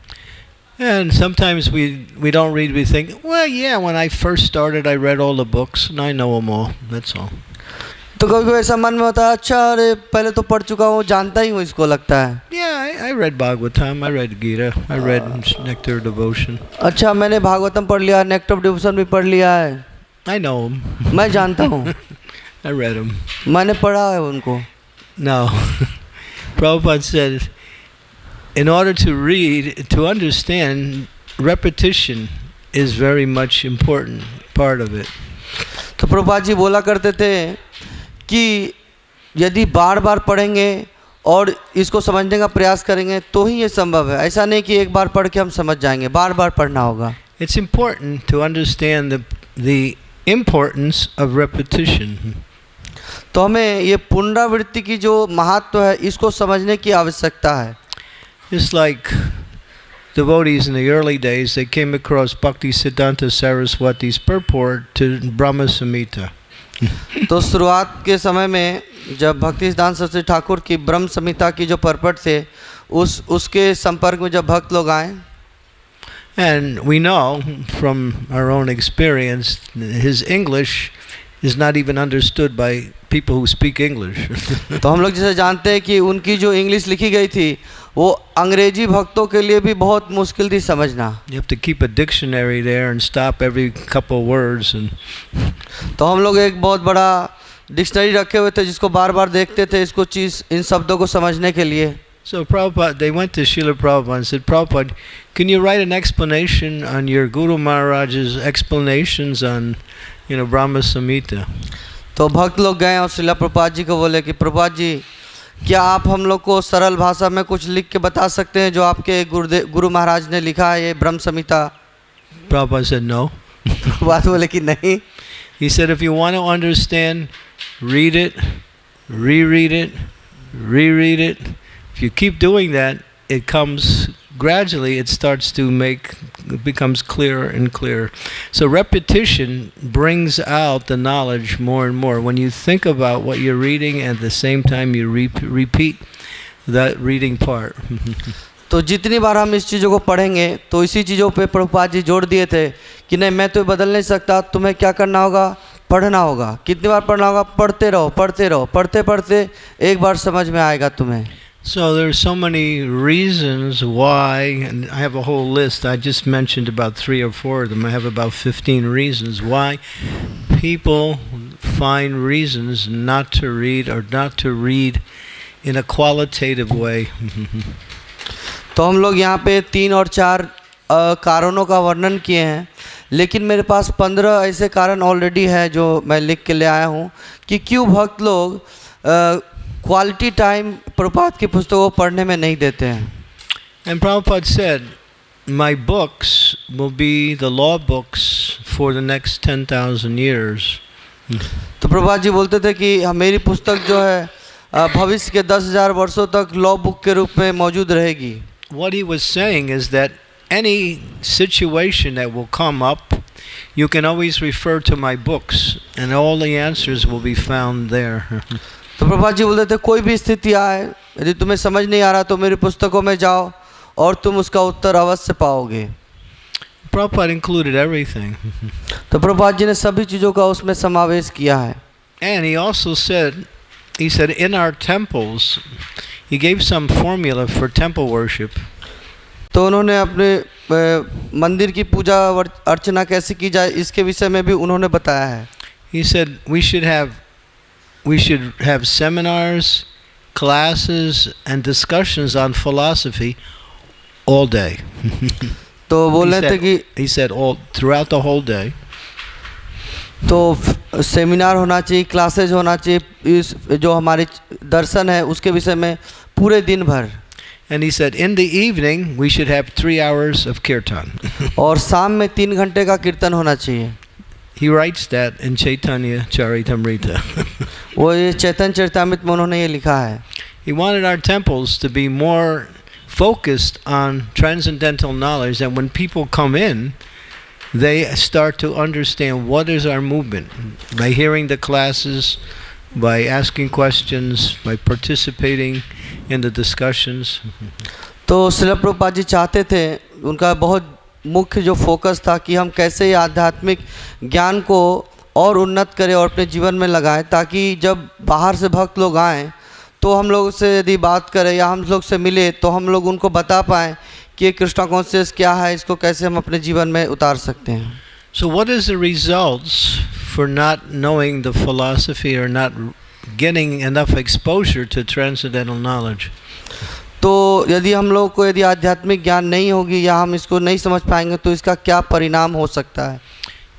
And sometimes we don't read, we think, well, yeah, when I first started, I read all the books, and I know them all, that's all. तो कभी कभी ऐसा मन में होता है, अच्छा अरे पहले तो पढ़ चुका हूँ, जानता ही हूँ, इसको लगता है. Yeah, I read Bhagavatam, I read Gita, I read Nectar Devotion. अच्छा मैंने भागवतम पढ़ लिया, नेक्टर डिवोशन भी पढ़ लिया है. I know them. मैं जानता हूँ. I read them. मैंने पढ़ा है उनको. No. Prabhupada said, in order to read, to understand, repetition is very much important part of it. तो प्रभुपाद जी बोला करते थे कि यदि बार बार पढ़ेंगे और इसको समझने का प्रयास करेंगे तो ही ये संभव है. ऐसा नहीं कि एक बार पढ़ के हम समझ जाएंगे, बार बार पढ़ना होगा. It's important to understand the importance of repetition. तो हमें ये पुनरावृत्ति की जो महत्व है, इसको समझने की आवश्यकता है. It's like devotees in the early days, they came across Bhakti Siddhanta Saraswati's purport to Brahma Samhita. तो शुरुआत के समय में जब भक्ति सिद्धांत सरस्वती ठाकुर की ब्रह्म संहिता की जो परपट थे, उसके संपर्क में जब भक्त लोग आए. And we know from our own experience, his English is not even understood by people who speak English. तो हम लोग जैसे जानते हैं कि उनकी जो इंग्लिश लिखी गई थी, वो अंग्रेजी भक्तों के लिए भी बहुत मुश्किल थी समझना. You have to keep a dictionary there and stop every couple words and. तो हम लोग एक बहुत बड़ा डिक्शनरी रखे हुए थे जिसको बार बार देखते थे इसको चीज़ इन शब्दों को समझने के लिए. So Prabhupada, they went to Srila Prabhupada and said, Prabhupada, can you write an explanation on your Guru Maharaj's explanations on, Brahma Samhita? तो भक्त लोग गए और श्रीला प्रभुपाद जी को बोले कि प्रभुपाद जी, क्या आप हम लोग को सरल भाषा में कुछ लिख के बता सकते हैं जो आपके गुरु महाराज ने लिखा है, ये ब्रह्म संहिता? Prabhupada said no. बात बोले कि नहीं. He said, if you want to understand, read it, reread it, reread it. If you keep doing that, it comes gradually, it becomes clearer and clearer. So repetition brings out the knowledge more and more. When you think about what you're reading and at the same time you repeat that reading part. तो जितनी बार हम इस चीज़ों को पढ़ेंगे तो इसी चीज़ों पे प्रभुपाद जी जोड़ दिए थे कि नहीं, मैं तो बदल नहीं सकता, तुम्हें क्या करना होगा, पढ़ना होगा. कितनी बार पढ़ना होगा, पढ़ते रहो पढ़ते रहो, पढ़ते पढ़ते एक बार समझ में आएगा तुम्हें. So there's so many reasons why, and I have a whole list. I just mentioned about 3 or 4 of them. I have about 15 reasons why people find reasons not to read or not to read in a qualitative way. तो हम लोग यहाँ पे 3 और 4 कारणों का वर्णन किए हैं, लेकिन मेरे पास 15 ऐसे कारण ऑलरेडी है जो मैं लिख के ले आया हूँ कि क्यों भक्त लोग क्वालिटी टाइम प्रभुपाद की पुस्तकों को पढ़ने में नहीं देते हैं. And Prabhupada said, my books will be the law books for the next 10,000 years. तो प्रभुपाद जी बोलते थे कि मेरी पुस्तक जो है भविष्य के 10,000 वर्षों तक लॉ बुक के रूप में मौजूद रहेगी. What he was saying is that any situation that will come up, you can always refer to my books and all the answers will be found there. तो प्रभुपाद जी बोलते थे कोई भी स्थिति आए, यदि तुम्हें समझ नहीं आ रहा तो मेरी पुस्तकों में जाओ और तुम उसका उत्तर अवश्य पाओगे. Prabhupada included everything. तो प्रभुपाद जी ने सभी चीज़ों का उसमें समावेश किया है. And he also said, in our temples, he gave some formula for temple worship. तो उन्होंने अपने मंदिर की पूजा अर्चना कैसे की जाए इसके विषय में भी उन्होंने बताया है. He said we should have seminars, classes and discussions on philosophy all day. तो बोल रहे थे कि he said all throughout the whole day. तो सेमिनार होना चाहिए, क्लासेज होना चाहिए, इस जो हमारे दर्शन है उसके विषय में पूरे दिन भर. And he said in the evening we should have 3 hours of kirtan. और शाम में 3 घंटे का कीर्तन होना चाहिए. he writes that in Chaitanya Charitamrita. वो ये चैतन्य चरितामृत में उन्होंने ये लिखा है. He wanted our temples to be more focused on transcendental knowledge, that when people come in, they start to understand what is our movement by hearing the classes, by asking questions, by participating in the discussions. तो श्रील प्रभुपाद जी चाहते थे, उनका बहुत मुख्य जो focus था कि हम कैसे आध्यात्मिक ज्ञान को और उन्नत करें और अपने जीवन में लगाएं, ताकि जब बाहर से भक्त लोग आएँ तो हम लोग से यदि बात करें या हम लोग से मिले तो हम लोग उनको बता पाएँ कि कृष्णा कॉन्शियस क्या है, इसको कैसे हम अपने जीवन में उतार सकते हैं. So what is the results for not knowing the philosophy or not getting enough exposure to transcendental knowledge? तो यदि हम लोग को यदि आध्यात्मिक ज्ञान नहीं होगी या हम इसको नहीं समझ पाएंगे तो इसका क्या परिणाम हो सकता है.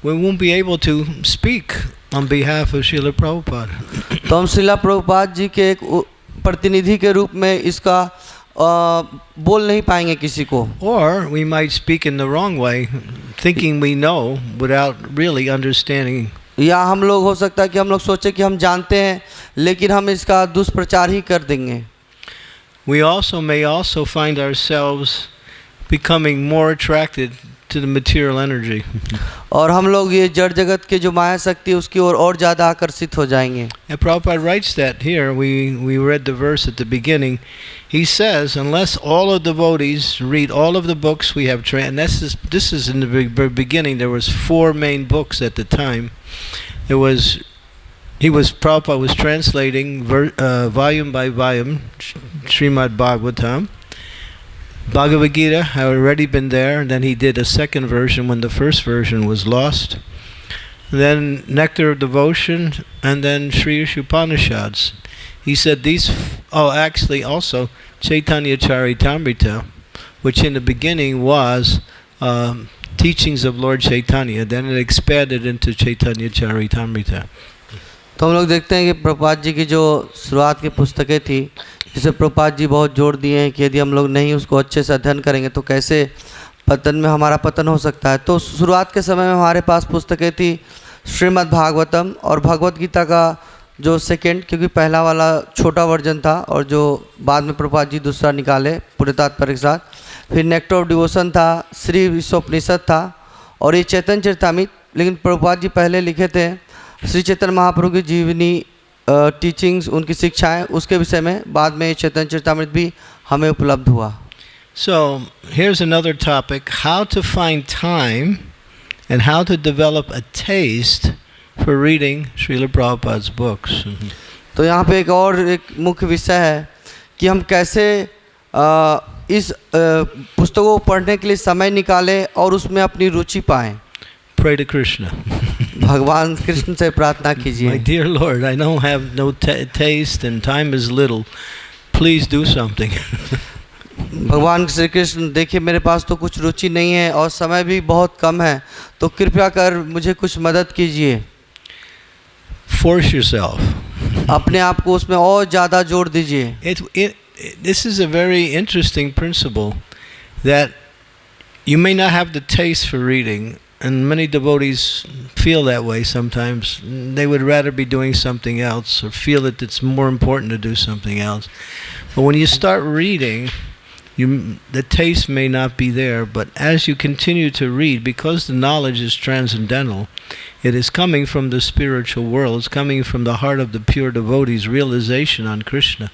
We won't be able to speak on behalf of Srila Prabhupada. तो हम श्रीला प्रभुपाद जी के एक प्रतिनिधि के रूप में इसका बोल नहीं पाएंगे किसी को. Or we might speak in the wrong way, thinking we know without really understanding. या हम लोग हो सकता है कि हम लोग सोचे कि हम जानते हैं लेकिन हम इसका दुष्प्रचार ही कर देंगे. We may also find ourselves becoming more attracted to the material energy. और हम लोग ये जड़ जगत के जो माया शक्ति है उसकी ओर और ज़्यादा आकर्षित हो जाएंगे. And Prabhupada writes that here. We read the verse at the beginning. He says, unless all of the devotees read all of the books we have and this is in the beginning. There was 4 main books at the time. Prabhupada was translating volume by volume Srimad Bhagavatam. Bhagavad Gita had already been there, and then he did a second version when the first version was lost. Then Nectar of Devotion, and then Sri Upanishads. He said actually also Chaitanya Charitamrita, which in the beginning was teachings of Lord Chaitanya, then it expanded into Chaitanya Charitamrita. तो हम लोग देखते हैं कि प्रभुपाद जी की जो शुरुआत की पुस्तकें थी, जिसे प्रभुपाद जी बहुत जोर दिए हैं कि यदि हम लोग नहीं उसको अच्छे से अध्ययन करेंगे तो कैसे पतन में हमारा पतन हो सकता है. तो शुरुआत के समय में हमारे पास पुस्तकें थी श्रीमद् भागवतम और भगवत गीता का जो सेकंड, क्योंकि पहला वाला छोटा वर्जन था और जो बाद में प्रभुपाद जी दूसरा निकाले पूरे तात्पर्य के साथ. फिर नेक्टर ऑफ डिवोशन था, श्री विश्वोपनिषद था और ये चैतन्य चरितामृत. लेकिन प्रभुपाद जी पहले लिखे थे श्री चैतन्य महाप्रभु की जीवनी टीचिंग्स, उनकी शिक्षाएं, उसके विषय में बाद में चैतन्य चरितामृत भी हमें उपलब्ध हुआ. So here's another topic: how to find time and how to develop a taste for reading Srila Prabhupada's books. तो यहाँ पे एक मुख्य विषय है कि हम कैसे इस पुस्तकों को पढ़ने के लिए समय निकालें और उसमें अपनी रुचि पाएं. Pray to Krishna. भगवान कृष्ण से प्रार्थना कीजिए. My dear Lord, I don't have no taste and time is little. Please do something. भगवान श्री कृष्ण, देखिए मेरे पास तो कुछ रुचि नहीं है और समय भी बहुत कम है, तो कृपया कर मुझे कुछ मदद कीजिए. Force yourself. अपने आप को उसमें और ज़्यादा जोड़ दीजिए. This is a very interesting principle, that you may not have the taste for reading, and many devotees feel that way sometimes. They would rather be doing something else or feel that it's more important to do something else. But when you start reading, the taste may not be there, but as you continue to read, because the knowledge is transcendental, it is coming from the spiritual world, it's coming from the heart of the pure devotee's realization on Krishna.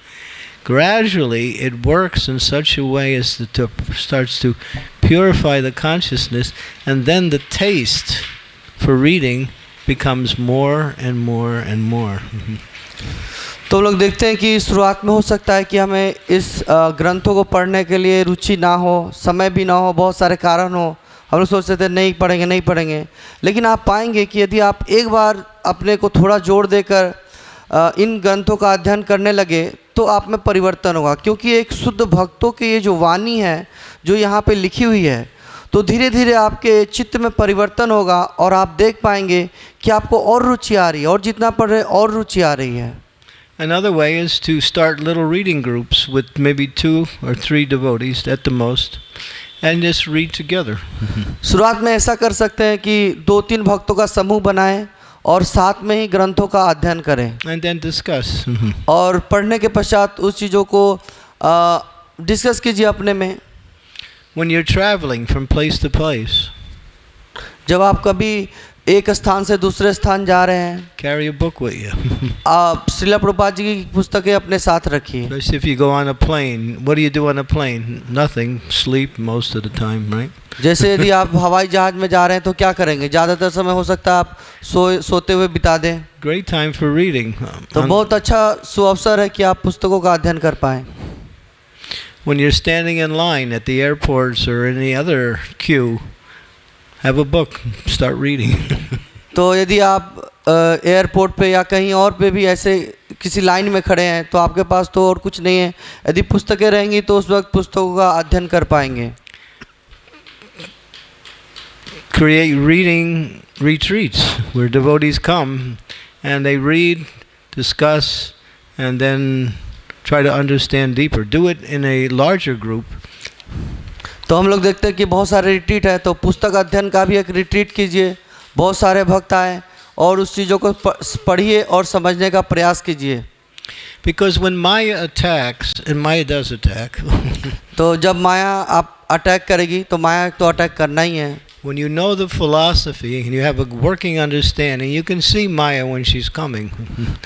Gradually it works in such a way as to starts to purify the consciousness, and then the taste for reading becomes more and more and more. तो लोग देखते हैं कि शुरुआत में हो सकता है कि हमें इस ग्रंथों को पढ़ने के लिए रुचि ना हो, समय भी ना हो, बहुत सारे कारण हो, हम लोग सोचते थे नहीं पढ़ेंगे. लेकिन आप पाएंगे कि यदि आप एक बार अपने को थोड़ा जोर देकर इन ग्रंथों का अध्ययन करने लगे तो आप में परिवर्तन होगा. क्योंकि एक शुद्ध भक्तों की ये जो वाणी है जो यहाँ पे लिखी हुई है, तो धीरे धीरे आपके चित्त में परिवर्तन होगा और आप देख पाएंगे कि आपको और रुचि आ रही है, और जितना पढ़ रहे और रुचि आ रही है. Another way is to start little reading groups with maybe 2 or 3 devotees at the most, and just read together. शुरुआत में ऐसा कर सकते हैं कि 2-3 भक्तों का समूह बनाएं और साथ में ही ग्रंथों का अध्ययन करें And then discuss. और पढ़ने के पश्चात उस चीज़ों को डिस्कस कीजिए अपने में। When you're traveling from place to place, जब आप कभी एक स्थान से दूसरे स्थान जा रहे हैं, carry a book with you. आप श्रील प्रभुपाद जी की पुस्तकें अपने साथ रखिए। Especially if you go on a plane. What do you do on a plane? Nothing. Sleep most of the time, right? जैसे यदि आप हवाई जहाज में जा रहे हैं तो क्या करेंगे? ज़्यादातर समय हो सकता है आप सोते हुए बिता दें। Great time for reading. तो बहुत अच्छा सुअवसर है कि आप पुस्तकों का अध्ययन कर पाएं। When you're standing in line at the airports or any other queue, have a book. Start reading. तो यदि आप एयरपोर्ट पे या कहीं और पे भी ऐसे किसी लाइन में खड़े हैं तो आपके पास तो और कुछ नहीं है, यदि पुस्तकें रहेंगी तो उस वक्त पुस्तकों का अध्ययन कर पाएंगे। Create reading retreats where devotees come and they read, discuss, and then try to understand deeper. Do it in a larger group. तो हम लोग देखते हैं कि बहुत सारे रिट्रीट है, तो पुस्तक अध्ययन का भी एक रिट्रीट कीजिए, बहुत सारे भक्त आए और उस चीज़ों को पढ़िए और समझने का प्रयास कीजिए। Because when Maya attacks, and Maya does attack, तो जब माया आप अटैक करेगी तो माया तो अटैक करना ही है। when you know the philosophy and you have a working understanding, you can see Maya when she's coming.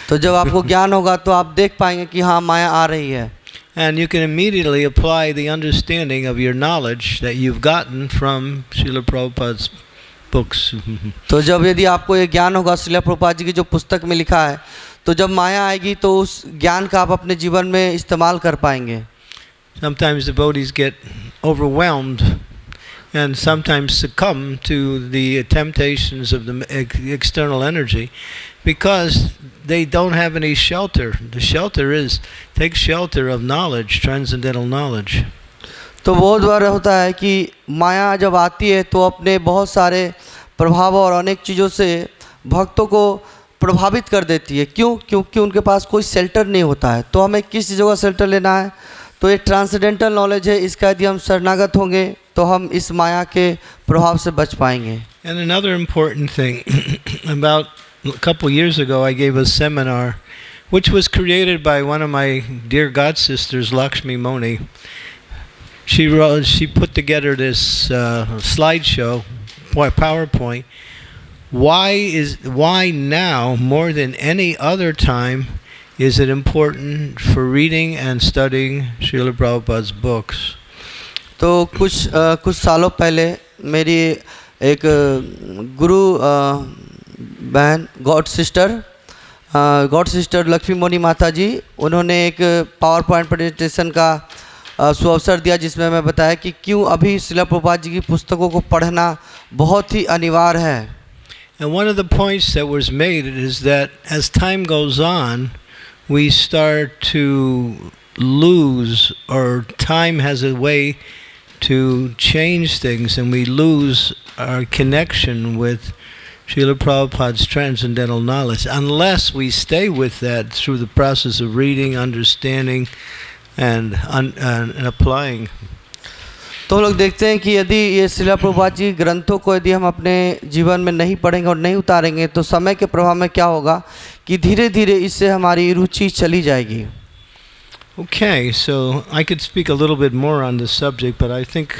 तो जब आपको ज्ञान होगा तो आप देख पाएंगे कि हाँ माया आ रही है। And you can immediately apply the understanding of your knowledge that you've gotten from Srila Prabhupada's books. तो जब यदि आपको ये ज्ञान होगा श्रील प्रभुपाद जी की जो पुस्तक में लिखा है, तो जब माया आएगी तो उस ज्ञान का आप अपने जीवन में इस्तेमाल कर पाएंगे। Sometimes devotees get overwhelmed and sometimes succumb to the temptations of the external energy because they don't have any shelter. The shelter is take shelter of knowledge, transcendental knowledge. तो बहुत बार होता है कि माया जब आती है तो अपने बहुत सारे प्रभाव और अनेक चीज़ों से भक्तों को प्रभावित कर देती है। क्यों? क्योंकि उनके पास कोई शेल्टर नहीं होता है। तो हमें किस चीज़ों का शेल्टर लेना है? तो ये ट्रांसेंडेंटल नॉलेज है, इसका यदि हम शरणागत होंगे तो हम इस माया के प्रभाव से बच पाएंगे। And another important thing, about a couple years ago I gave a seminar which was created by one of my dear god sisters, Lakshmi Moni. She put together this slideshow, PowerPoint. Why now more than any other time is it important for reading and studying Srila Prabhupada's books? तो कुछ सालों पहले मेरी एक गुरु बहन God sister Lakshmi Moni माता जी, उन्होंने एक पावर पॉइंट प्रेजेंटेशन का सुअवसर दिया जिसमें मैं बताया कि क्यों अभी श्रील प्रभुपाद जी की पुस्तकों को पढ़ना बहुत ही अनिवार्य है। And one of the points that was made is that as time goes on, we start to lose, or time has a way to change things, and we lose our connection with Srila Prabhupada's transcendental knowledge unless we stay with that through the process of reading, understanding, and applying. तो हम लोग देखते हैं कि यदि ये श्रील प्रभुपाद जी ग्रंथों को यदि हम अपने जीवन में नहीं पढ़ेंगे और नहीं उतारेंगे तो समय के प्रभाव में क्या होगा कि धीरे धीरे इससे हमारी रुचि चली जाएगी। Okay, so I could speak a little bit more on this subject, but I think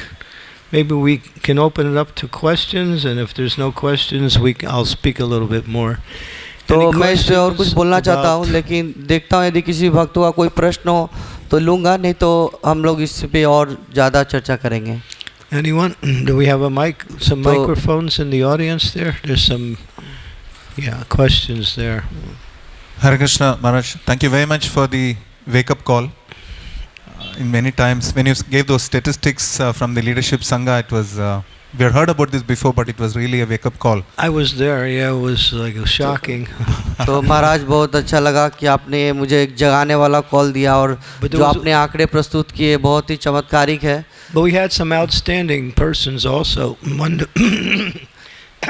maybe we can open it up to questions, and if there's no questions, I'll speak a little bit more. तो मैं इस पे और कुछ बोलना चाहता हूँ, लेकिन देखता हूँ यदि किसी भक्त का कोई प्रश्न हो तो लूँगा, नहीं तो हम लोग इस पे और ज़्यादा चर्चा करेंगे। Anyone? Do we have a mic? Some microphones in the audience there? There's some, questions there. Hare Krishna, Maharaj. Thank you very much for the wake-up call. In many times, when you gave those statistics from the leadership Sangha, it was, we had heard about this before, but it was really a wake-up call. I was there, it was like shocking. तो महाराज बहुत अच्छा लगा कि आपने मुझे एक जगाने वाला कॉल दिया और जो आपने आंकड़े प्रस्तुत किए बहुत ही चमत्कारिक है। But we had some outstanding persons also.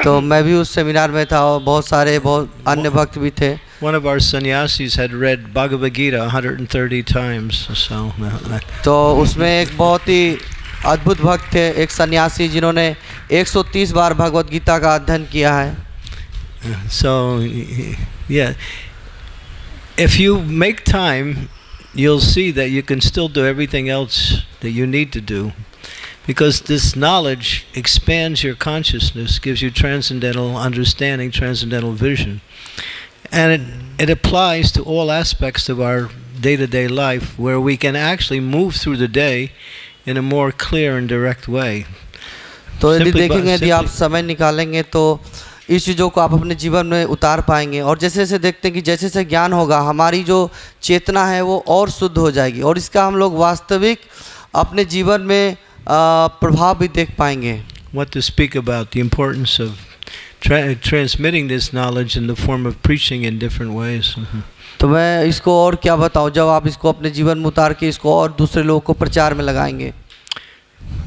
तो मैं भी उस सेमिनार में था और बहुत सारे अन्य भक्त भी थे। One of our sannyasis had read Bhagavad Gita 130 times. So तो उसमें एक बहुत ही अद्भुत भक्त थे, एक सन्यासी जिन्होंने 130 बार भगवत गीता का अध्ययन किया है. So, yeah, if you make time, you'll see that you can still do everything else that you need to do. Because this knowledge expands your consciousness, gives you transcendental understanding, transcendental vision. And it applies to all aspects of our day-to-day life, where we can actually move through the day in a more clear and direct way. तो यदि देखेंगे, यदि आप समय निकालेंगे तो इस चीज़ों को आप अपने जीवन में उतार पाएंगे. और जैसे जैसे देखते हैं कि जैसे जैसे ज्ञान होगा, हमारी जो चेतना है वो और शुद्ध हो जाएगी, और इसका हम लोग वास्तविक अपने जीवन में प्रभाव भी देख पाएंगे. What to speak about the importance of transmitting this knowledge in the form of preaching in different ways. तो मैं इसको और क्या बताऊं, जब आप इसको अपने जीवन में उतार के इसको और दूसरे लोगों को प्रचार में लगाएंगे.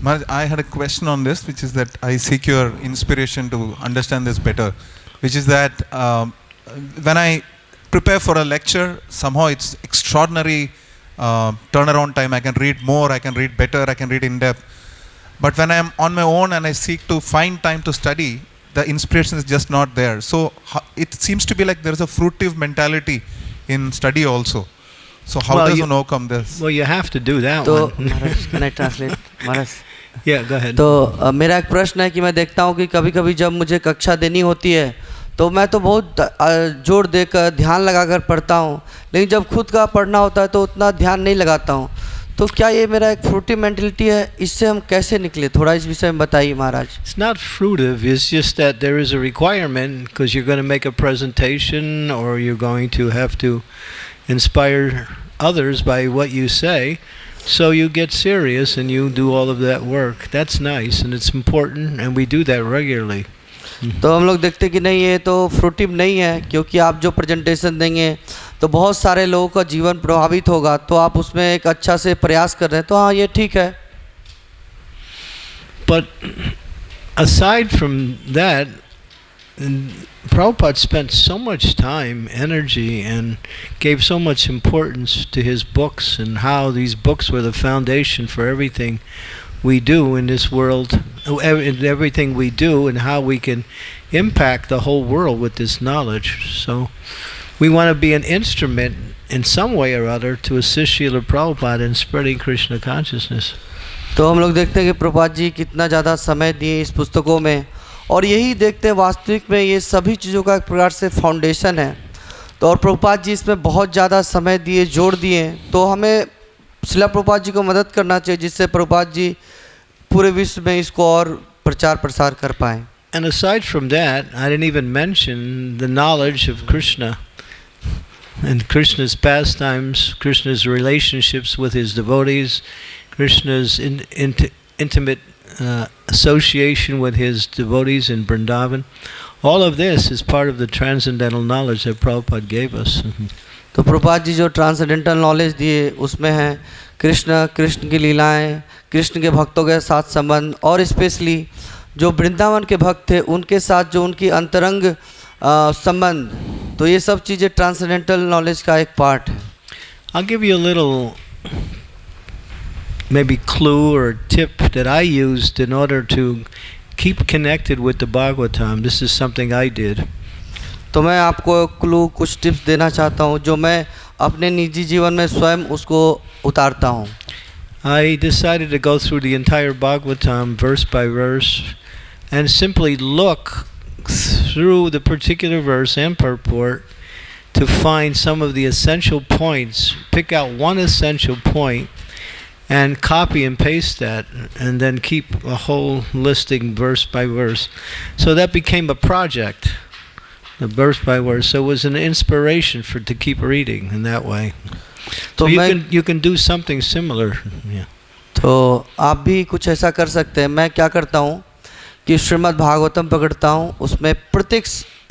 Maharaj, I had a question on this, which is that I seek your inspiration to understand this better, which is that when I prepare for a lecture, somehow it's extraordinary turnaround time. I can read more, I can read better, I can read in depth. But when I am on my own and I seek to find time to study, the inspiration is just not there. So it seems to be like there is a fruitive mentality in study also. So how does one overcome this? Well, you have to do that तो one. Maharaj, can I translate? Maharaj, Yeah, go ahead. तो मेरा एक प्रश्न है कि मैं देखता हूँ कि कभी कभी जब मुझे कक्षा देनी होती है तो मैं तो बहुत जोर देकर ध्यान लगाकर पढ़ता हूँ, लेकिन जब खुद का पढ़ना होता है तो उतना ध्यान नहीं लगाता हूँ. तो क्या ये मेरा एक फ्रूटिव मेंटलिटी है, इससे हम कैसे निकले, थोड़ा इस विषय में बताइए महाराज. It's not fruitive, it's just that there is a requirement, because you're going to make a presentation or you're going to have to inspire others by what you say. So you get serious and you do all of that work. That's nice and it's important, and we do that regularly. तो हम लोग देखते कि नहीं, ये तो fruitive नहीं है, क्योंकि आप जो प्रेजेंटेशन देंगे तो बहुत सारे लोगों का जीवन प्रभावित होगा, तो आप उसमें एक अच्छा से प्रयास कर रहे हैं, तो हाँ ये ठीक है. But aside from that, Prabhupada spent so much time, energy, and gave so much importance to his books, and how these books were the foundation for everything we do in this world, everything we do, and how we can impact the whole world with this knowledge. So we want to be an instrument in some way or other to assist Srila Prabhupada in spreading Krishna consciousness. तो हम लोग देखते हैं कि प्रभुपाद जी कितना ज़्यादा समय दिए इस पुस्तकों में, और यही देखते हैं वास्तविक में ये सभी चीज़ों का एक प्रकार से फाउंडेशन है. तो और प्रभुपाद जी इसमें बहुत ज़्यादा समय दिए, जोड़ दिए, तो हमें श्रीला प्रभुपाद जी को मदद करना चाहिए, जिससे प्रभुपाद जी पूरे विश्व में इसको और प्रचार प्रसार कर पाएँ. And aside from that, I didn't even mention the knowledge of Krishna and Krishna's pastimes, Krishna's relationships with his devotees, Krishna's intimate association with his devotees in Vrindavan. All of this is part of the transcendental knowledge that Prabhupada gave us. तो प्रभुपाद जी जो transcendental knowledge दिए उसमें है कृष्ण की लीलाएं, कृष्ण के भक्तों के साथ संबंध, और स्पेशली जो वृंदावन के भक्त थे उनके साथ जो उनकी अंतरंग संबंध, तो ये सब चीज़ें ट्रांसेंडेंटल नॉलेज का एक पार्ट है. I'll give you a little maybe clue or tip that I used in order to keep connected with the Bhagavatam. This is something I did. तो मैं आपको क्लू कुछ टिप्स देना चाहता हूँ जो मैं अपने निजी जीवन में स्वयं उसको उतारता हूँ. I decided to go through the entire Bhagavatam verse by verse and simply look through the particular verse and purport to find some of the essential points, pick out one essential point and copy and paste that, and then keep a whole listing verse by verse. So that became a project, the verse by verse. So it was an inspiration to keep reading in that way. So you can do something similar. Yeah. तो आप भी कुछ ऐसा कर सकते हैं. मैं क्या करता हूँ कि श्रीमद् भागवतम पकड़ता हूँ, उसमें प्रत्येक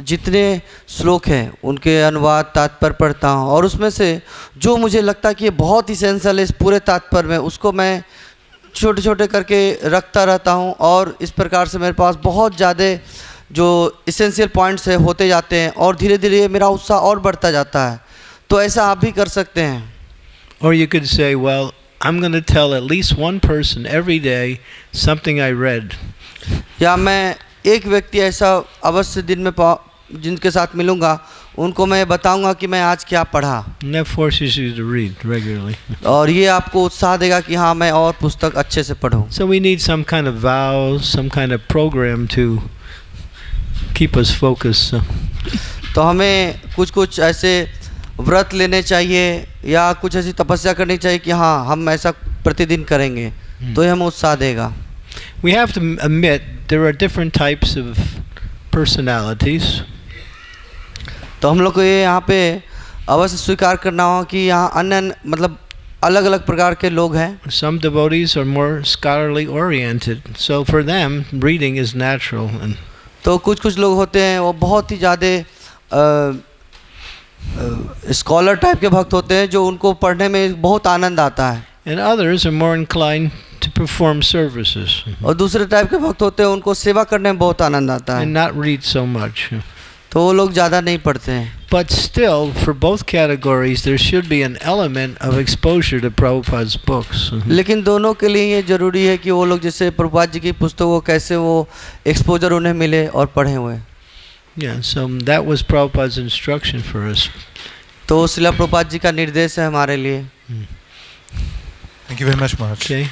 जितने श्लोक हैं उनके अनुवाद तात्पर्य पढ़ता हूँ, और उसमें से जो मुझे लगता है कि ये बहुत इसेंशियल है इस पूरे तात्पर्य में, उसको मैं छोटे छोटे करके रखता रहता हूँ, और इस प्रकार से मेरे पास बहुत ज़्यादा जो इसेंशियल पॉइंट्स है होते जाते हैं, और धीरे धीरे मेरा उत्साह और बढ़ता जाता है. तो ऐसा आप भी कर सकते हैं. Or you could say, well, I'm going to tell at least one person every day something I read. या मैं एक व्यक्ति ऐसा अवश्य दिन में जिनके साथ मिलूंगा उनको मैं बताऊंगा कि मैं आज क्या पढ़ा. And that forces you to read regularly. और ये आपको उत्साह देगा कि हाँ मैं और पुस्तक अच्छे से पढूं. So we need some kind of vows, some kind of program to keep us focused. तो हमें कुछ ऐसे व्रत लेने चाहिए या कुछ ऐसी तपस्या करनी चाहिए कि हाँ हम ऐसा प्रतिदिन करेंगे तो ये हमें उत्साह देगा. We have to admit there are different types of personalities. तो हम लोग को ये यहाँ पे अवश्य स्वीकार करना हो कि यहाँ अन्य मतलब अलग अलग प्रकार के लोग हैं. Some devotees are more scholarly oriented, so for them reading is natural. And तो कुछ लोग होते हैं वो बहुत ही ज़्यादा स्कॉलर टाइप के भक्त होते हैं जो उनको पढ़ने में बहुत आनंद आता है. And others are more inclined to perform services. और दूसरे टाइप के भक्त होते हैं उनको सेवा करने में बहुत आनंद आता है. And not read so much. तो वो लोग ज़्यादा नहीं पढ़ते हैं. But still, for both categories, there should be an element of exposure to Prabhupada's books. लेकिन दोनों के लिए ये जरूरी है कि वो लोग जैसे प्रभुपाद जी की पुस्तकों कैसे वो एक्सपोजर उन्हें मिले और पढ़े हुए. Yeah, so that was Prabhupada's instruction for us. तो श्रील प्रभुपाद जी का निर्देश है हमारे लिए. Thank you very much, Maharaj. Okay.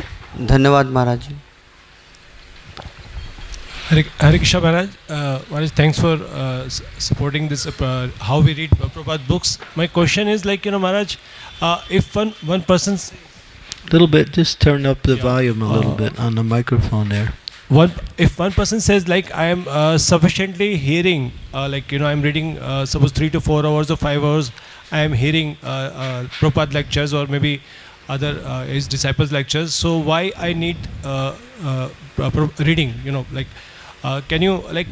धन्यवाद महाराज जी. Hare Krishna Maharaj. Maharaj, thanks for supporting this, how we read Prabhupada books. My question is like, Maharaj, if one person's... Little bit, just turn up the volume a little bit on the microphone there. If one person says like, I am sufficiently hearing, like, I'm reading suppose 3 to 4 hours or 5 hours, I am hearing Prabhupada lectures or maybe other his disciples lectures, so why I need reading, like, can you like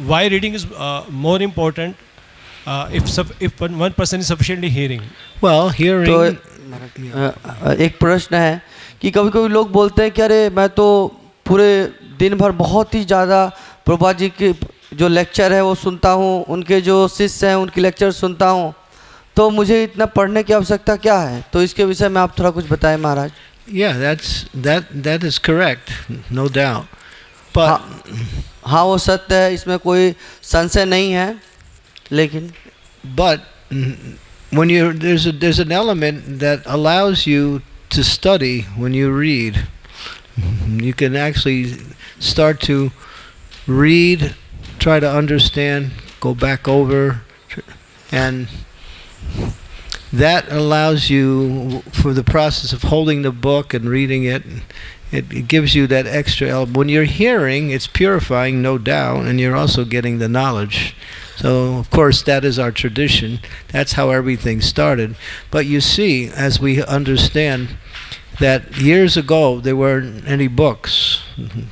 why reading is more important if one person is sufficiently hearing? Well, hearing. तो एक प्रश्न है कि कभी कभी लोग बोलते हैं कि अरे मैं तो पूरे दिन भर बहुत ही ज़्यादा प्रभुपाद जी के जो लेक्चर है वो सुनता हूँ, उनके जो शिष्य हैं उनकी लेक्चर सुनता हूँ, तो मुझे इतना पढ़ने की आवश्यकता क्या है. तो इसके विषय में आप थोड़ा कुछ बताएं महाराज. Yeah, that is correct, no doubt. But हाँ वो सत्य है, इसमें कोई संशय नहीं है. लेकिन but when there's an element that allows you to study when you read. You can actually start to read, try to understand, go back over, and that allows you, for the process of holding the book and reading it, it gives you that extra element. When you're hearing, it's purifying, no doubt, and you're also getting the knowledge. So, of course, that is our tradition. That's how everything started. But you see, as we understand that years ago there weren't any books.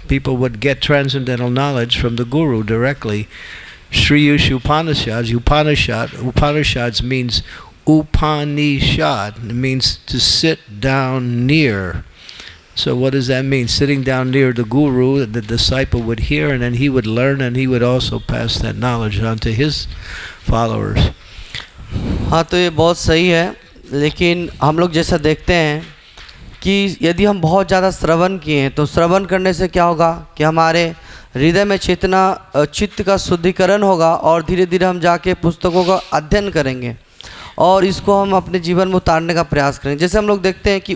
People would get transcendental knowledge from the Guru directly. Sri Yusha Upanishads, Upanishads means Upanishad. It means to sit down near. So what does that mean? Sitting down near the Guru, the disciple would hear and then he would learn and he would also pass that knowledge on to his followers. हाँ तो ये बहुत सही है, लेकिन हम लोग जैसा देखते हैं कि यदि हम बहुत ज़्यादा श्रवण किए हैं तो श्रवण करने से क्या होगा कि हमारे हृदय में चेतना चित्त का शुद्धिकरण होगा और धीरे धीरे हम जाके पुस्तकों का अध्ययन करेंगे और इसको हम अपने जीवन में उतारने का प्रयास करेंगे. जैसे हम लोग देखते हैं कि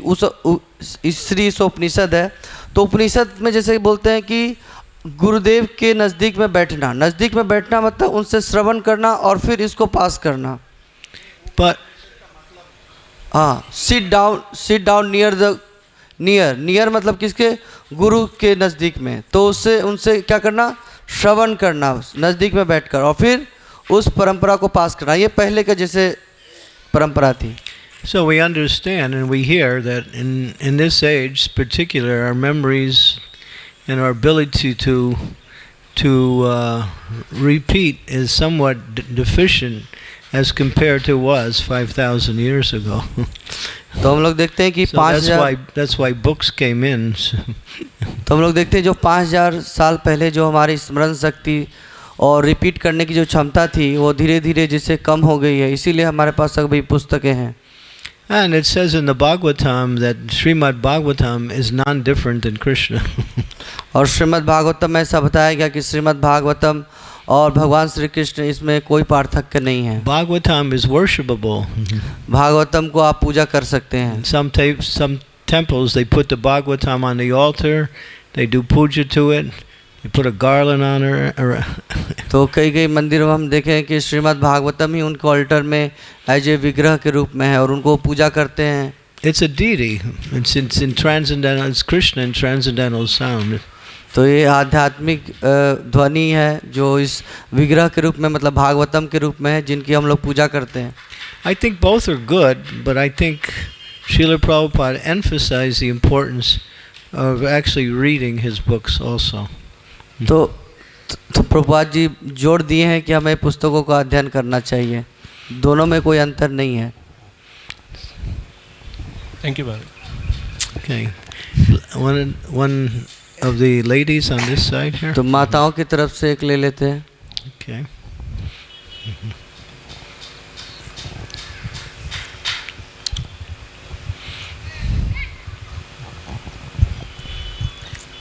श्री उपनिषद है, तो उपनिषद में जैसे बोलते हैं कि गुरुदेव के नज़दीक में बैठना मतलब उनसे श्रवण करना और फिर इसको पास करना. But हाँ, sit down near मतलब किसके, गुरु के नज़दीक में, तो उससे उनसे क्या करना, श्रवण करना नज़दीक में बैठकर और फिर उस परंपरा को पास करना. ये पहले के जैसे परंपरा थी. So we understand and we hear that in this age particular our memories and our ability to repeat is somewhat deficient as compared to was 5,000 years ago. तो हम लोग देखते हैं कि so that's why books came in. तो हम लोग देखते हैं जो 5,000 साल पहले जो हमारी स्मरण शक्ति और रिपीट करने की जो क्षमता थी वो धीरे धीरे जिससे कम हो गई है, इसीलिए हमारे पास अभी पुस्तकें हैं. And it says in the Bhagavatam that Srimad Bhagavatam is non-different than Krishna. और श्रीमद् भागवतम में ऐसा बताया गया कि श्रीमद् भागवतम और भगवान श्री कृष्ण इसमें कोई पार्थक्य नहीं है। Bhagavatam is worshipable. भागवतम को आप पूजा कर सकते हैं। Some temples they put the Bhagavatam on the altar, they do puja to it, they put a garland on her. तो कई मंदिरों में हम देखें कि श्रीमद् भागवतम ही उनके ऑल्टर में एज ए विग्रह के रूप में है और उनको पूजा करते हैं। It's a deity. It's in transcendental. It's Krishna in transcendental sound. तो ये आध्यात्मिक ध्वनि है जो इस विग्रह के रूप में मतलब भागवतम के रूप में है जिनकी हम लोग पूजा करते हैं। I think both are good, but I think Srila Prabhupada emphasized the importance of actually reading his books also. तो प्रभुपाद जी जोर दिए हैं कि हमें पुस्तकों का अध्ययन करना चाहिए, दोनों में कोई अंतर नहीं है। Thank you, Bharat. Okay. One of the ladies on this side here. तो माताओं की तरफ से एक ले लेते हैं। Okay.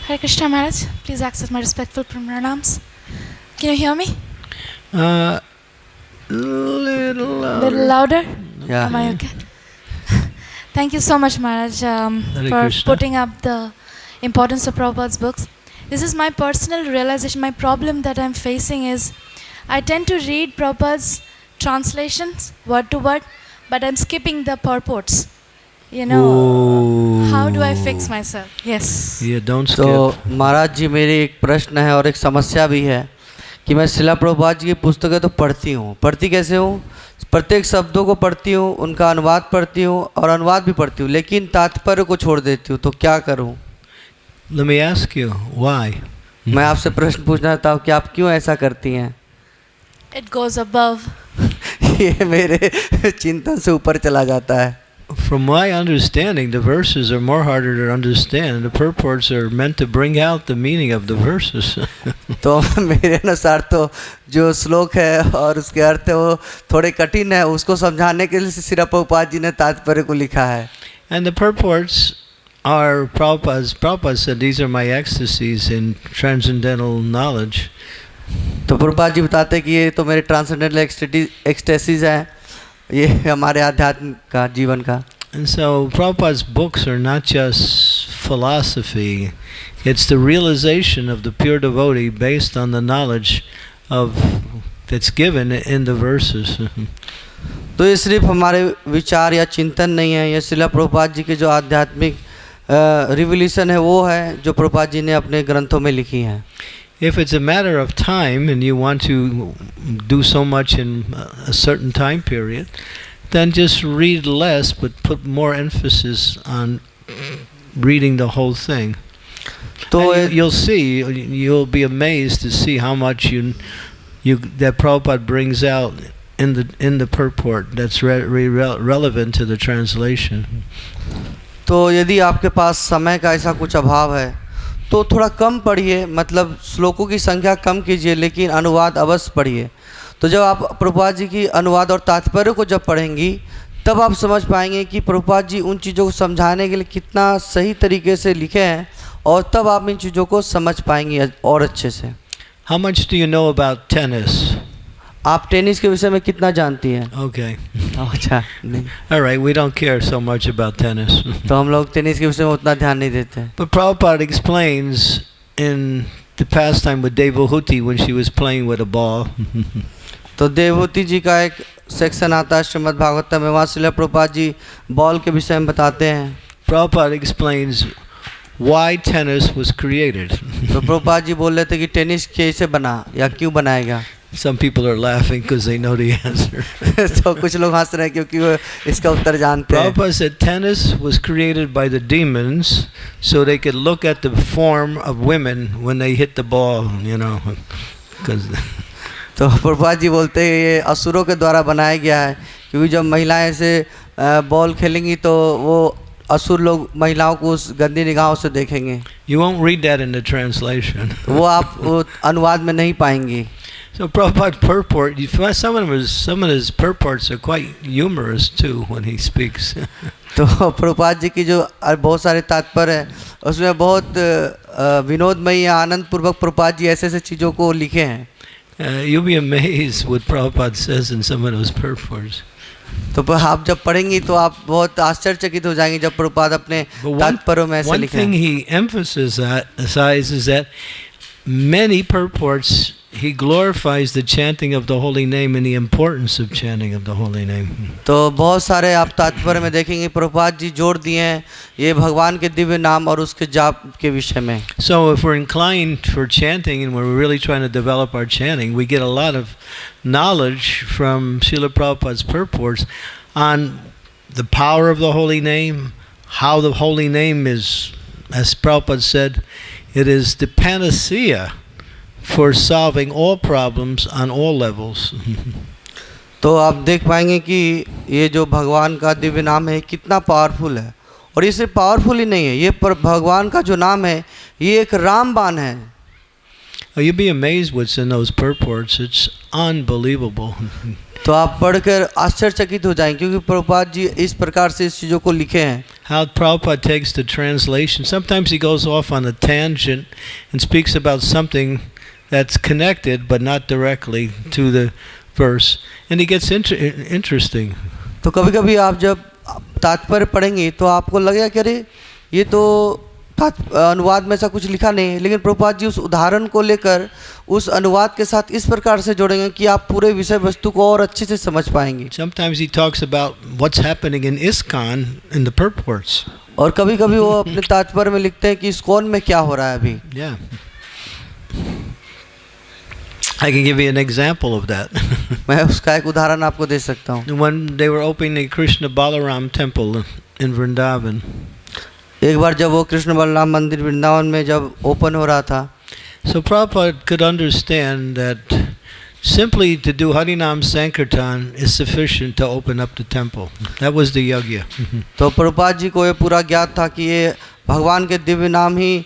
Hare Krishna Maharaj, please accept my respectful pranams. Can you hear me? Little louder? Yeah. Am I okay? Thank you so much, Maharaj, for Krishna. putting up the importance of Prabhupada's books. This is my personal realization. My problem that I'm facing is I tend to read Prabhupada's translations word to word, but I'm skipping the purports. You know, how do I fix myself? Yes. Yeah, don't skip. तो महाराज जी मेरी एक प्रश्न है और एक समस्या भी है कि मैं शिला प्रभुपाद जी की पुस्तकें तो पढ़ती कैसे हूँ, प्रत्येक शब्दों को पढ़ती हूँ, उनका अनुवाद पढ़ती हूँ और अनुवाद भी पढ़ती हूँ, लेकिन तात्पर्य को छोड़ देती हूँ, तो क्या करूँ? Let me ask you, why? मैं आपसे प्रश्न पूछना चाहता हूँ कि आप क्यों ऐसा करती हैं? It goes above. ये मेरे चिंतन से ऊपर चला जाता है। From my understanding, the verses are more harder to understand. The purports are meant to bring out the meaning of the verses. तो मेरे अनुसार तो जो श्लोक है और उसके अर्थ है वो थोड़े कठिन है, उसको समझाने के लिए श्री प्रभुपाद जी ने तात्पर्य को लिखा है। And the purports are Prabhupada said these are my ecstacies in transcendental knowledge. तो प्रभुपाद जी बताते हैं कि ये तो मेरे ट्रांसेंडेंटल एक्सटेसीज हैं, ये हमारे आध्यात्म का जीवन का। And so Prabhupada's books are not just philosophy, it's the realization of the pure devotee based on the knowledge of that's given in the verses. तो ये सिर्फ हमारे विचार या चिंतन नहीं है, ये श्रीला प्रभुपाद जी के जो आध्यात्मिक रिवोल्यूशन है वो है जो प्रभुपाद जी ने अपने ग्रंथों में लिखी हैं। If it's a matter of time and you want to do so much in a certain time period, then just read less but put more emphasis on reading the whole thing. तो you'll be amazed to see how much that Prabhupada brings out in the purport that's relevant to the translation. तो यदि आपके पास समय का ऐसा कुछ अभाव है तो थोड़ा कम पढ़िए, मतलब श्लोकों की संख्या कम कीजिए, लेकिन अनुवाद अवश्य पढ़िए। तो जब आप प्रभुपाद जी की अनुवाद और तात्पर्य को जब पढ़ेंगी तब आप समझ पाएंगे कि प्रभुपाद जी उन चीज़ों को समझाने के लिए कितना सही तरीके से लिखे हैं और तब आप इन चीज़ों को समझ पाएंगे और अच्छे से। How much do you know about tennis? आप टेनिस के विषय में कितना जानती हैं? Okay. अच्छा नहीं। All right, we don't care so much about tennis. तो हम लोग टेनिस के विषय में उतना ध्यान नहीं देते हैं। But Prabhupada explains in the pastime with Devahuti when she was playing with a ball. तो देवहूति जी का एक सेक्शन आता है श्रीमद् भागवतम में, वहाँ श्रील प्रभुपाद जी बॉल के विषय में बताते हैं। Prabhupada explains why tennis was created. तो प्रभुपाद जी बोल रहे थे कि टेनिस कैसे बना या क्यों बनाया गया। Some people are laughing because they know the answer. तो कुछ लोग हंस रहे हैं क्योंकि वो इसका उत्तर जानते हैं। Prabhupada said tennis was created by the demons so they could look at the form of women when they hit the ball, you know. तो प्रभुपाद जी बोलते हैं ये असुरों के द्वारा बनाया गया है, क्योंकि जब महिलाएं ऐसे बॉल खेलेंगी तो वो असुर लोग महिलाओं को उस गंदी निगाहों से देखेंगे। You won't read that in the translation. वो आप वो अनुवाद में नहीं पाएंगी। So Prabhupada purport, some of his purports are quite humorous too when he speaks. तो प्रभुपाद जी की जो बहुत सारे तात्पर्य है उसमें बहुत विनोदमयी आनंद पूर्वक प्रभुपाद जी ऐसे ऐसे चीज़ों को लिखे हैं. You'll be amazed what Prabhupada says in some of those purports. तो आप जब पढ़ेंगी तो आप बहुत आश्चर्यचकित हो जाएंगे जब प्रभुपाद अपने तात्पर्यों में ऐसे लिखे हैं. One thing he emphasizes that many purports he glorifies the chanting of the holy name and the importance of chanting of the holy name. तो बहुत सारे आप तात्पर्य में देखेंगे प्रभुपाद जी जोड़ दिए हैं ये भगवान के दिव्य नाम और उसके जाप के विषय में. So if we're inclined for chanting and we're really trying to develop our chanting, we get a lot of knowledge from Srila Prabhupada's purports on the power of the holy name, how the holy name is, as Prabhupada said, it is the panacea for solving all problems on all levels. तो आप देख पाएंगे कि ये जो भगवान का दिव्य नाम है कितना पावरफुल है और ये सिर्फ पावरफुल ही नहीं है ये भगवान का जो नाम है ये एक रामबाण है. You'll be amazed what's in those purports. It's unbelievable. तो आप पढ़कर आश्चर्यचकित हो जाएंगे क्योंकि प्रभुपाद जी इस प्रकार से इस चीज़ों को लिखे हैं. How Prabhupada takes the translation. Sometimes he goes off on a tangent and speaks about something that's connected but not directly to the verse, and he gets interesting. तो कभी-कभी आप जब तात्पर्य पढ़ेंगे तो आपको लगेगा कि अरे ये तो अनुवाद में ऐसा कुछ लिखा नहीं है, लेकिन प्रभुपाद जी उस उदाहरण को लेकर उस अनुवाद के साथ इस प्रकार से जोड़ेंगे कि आप पूरे विषय वस्तु को और अच्छे से समझ पाएंगे. Sometimes he talks about what's happening in iskcon in the purports. और कभी-कभी वो अपने तात्पर्य में लिखते हैं कि इस्कॉन में क्या हो रहा है अभी. Yeah. I can give you an example of that. मैं उसका एक उदाहरण आपको दे सकता हूँ. When they were opening the Krishna Balaram temple in Vrindavan, एक बार जब वो कृष्ण बलराम मंदिर वृंदावन में जब ओपन हो रहा था, so Prabhupada could understand that simply to do Harinam Sankirtan is sufficient to open up the temple. That was the yagya. तो प्रभुपाद जी को ये पूरा ज्ञात था कि ये भगवान के दिव्य नाम ही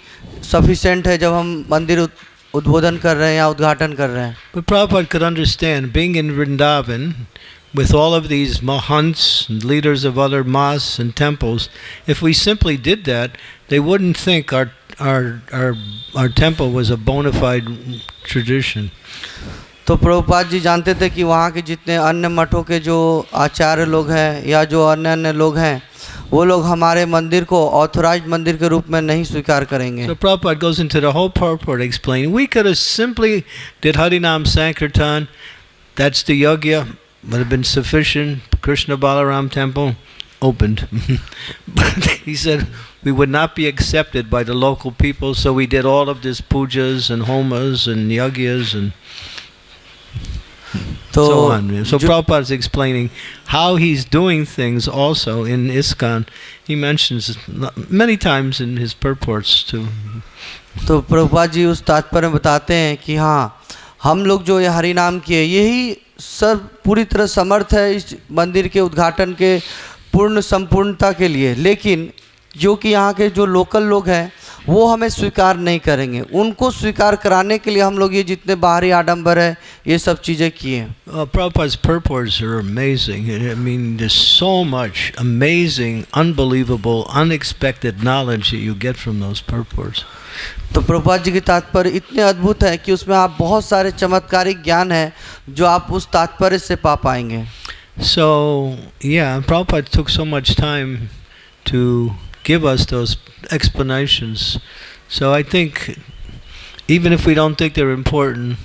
सफिशिएंट है जब हम मंदिर उद्बोधन कर रहे हैं या उद्घाटन कर रहे हैं. But Prabhupada could understand, being in Vrindavan with all of these mahants and leaders of other mosques and temples, if we simply did that, they wouldn't think our temple was a bona fide tradition. तो प्रभुपाद जी जानते थे कि वहाँ के जितने अन्य मठों के जो आचार्य लोग हैं या जो अन्य अन्य लोग हैं वो लोग हमारे मंदिर को ऑथराइज्ड मंदिर के रूप में नहीं स्वीकार करेंगे. So Prabhupada goes into the whole purport explaining, we could have simply did Harinam Sankirtan, that's the yagya, would have been sufficient. Krishna Balaram temple opened. But he said we would not be accepted by the local people, so we did all of this pujas and homas and yagyas and so on. So Prabhupada is explaining how he's doing things also in ISKCON. He mentions many times in his purports too. तो प्रभुपाद जी उस तात्पर्य में बताते हैं कि हाँ हम लोग जो ये हरि नाम किए यही सब पूरी तरह समर्थ है इस मंदिर के उद्घाटन के पूर्ण संपूर्णता के लिए, लेकिन जो कि यहाँ के जो लोकल लोग हैं वो हमें स्वीकार नहीं करेंगे. उनको स्वीकार कराने के लिए हम लोग ये जितने बाहरी आडंबर है ये सब चीज़ें किए. Prabhupada's purports are amazing. I mean, there's so much amazing, unbelievable, unexpected knowledge that you get from those purports. तो प्रभुपाद जी के तात्पर्य इतने अद्भुत है कि उसमें आप बहुत सारे चमत्कारिक ज्ञान है जो आप उस तात्पर्य से पा पाएंगे. So yeah, Prabhupada took so much time to give us those explanations. So I think even if we don't think they're important,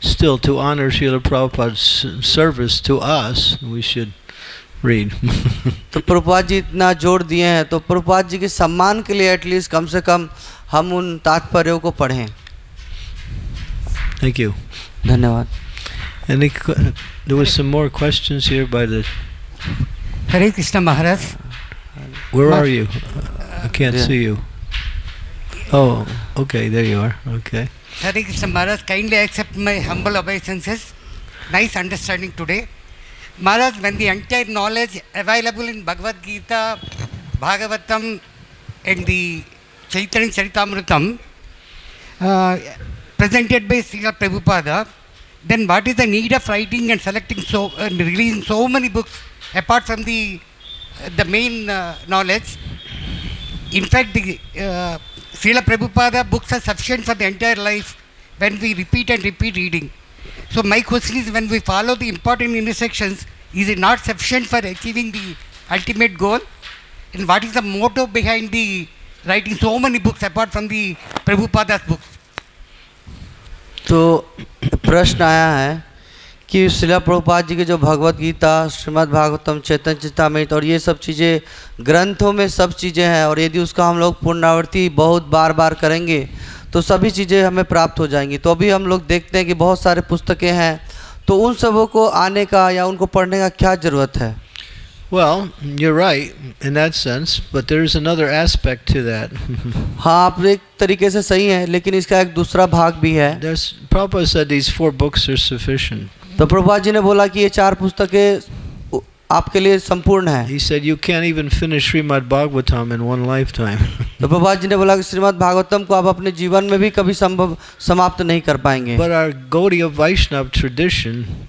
still to honor Srila Prabhupada's service to us, we should read. तो प्रभुपाद जी इतना जोड़ दिए हैं तो प्रभुपाद जी के सम्मान के लिए एटलीस्ट कम से कम हम उन तात्पर्यों को पढ़ें. Thank you. धन्यवाद. There was some more questions here by the. Hare Krishna Maharaj. Where are you? I can't see you. Oh, okay, there you are. Okay. Hare Krishna Maharaj, kindly accept my humble obeisances. Nice understanding today. Maharaj, when the entire knowledge available in Bhagavad Gita, Bhagavatam and the Chaitanya Charitamrita presented by Srila Prabhupada, then what is the need of writing and selecting and releasing so many books apart from the main knowledge? In fact, the Srila Prabhupada books are sufficient for the entire life when we repeat and repeat reading. So my question is, when we follow the important intersections, is it not sufficient for achieving the ultimate goal? And what is the motto behind the writing so many books apart from the Prabhupada's books? तो प्रश्न आया है कि श्रील प्रभुपाद जी के जो भगवत गीता, श्रीमद् भागवतम, चैतन्य चरितामृत और ये सब चीज़ें ग्रंथों में सब चीज़ें हैं, और यदि उसका हम लोग पुनरावृत्ति बहुत बार बार करेंगे तो सभी चीज़ें हमें प्राप्त हो जाएंगी। तो अभी हम लोग देखते हैं कि बहुत सारे पुस्तकें हैं, तो उन सबों को आने का या उनको पढ़ने का क्या ज़रूरत है? Well, you're right in that sense, but there's another aspect to that. हाँ, आप एक तरीके से सही हैं, लेकिन इसका एक दूसरा भाग भी है। Prabhupada said these 4 books are sufficient. तो प्रभुपाद जी ने बोला कि ये 4 पुस्तकें आपके लिए संपूर्ण है। He said you can't even finish Srimad Bhagavatam in one lifetime. तो प्रभुपाद जी ने बोला कि श्रीमद् भागवतम को आप अपने जीवन में भी कभी समाप्त नहीं कर पाएंगे। But our Gaudiya Vaishnava tradition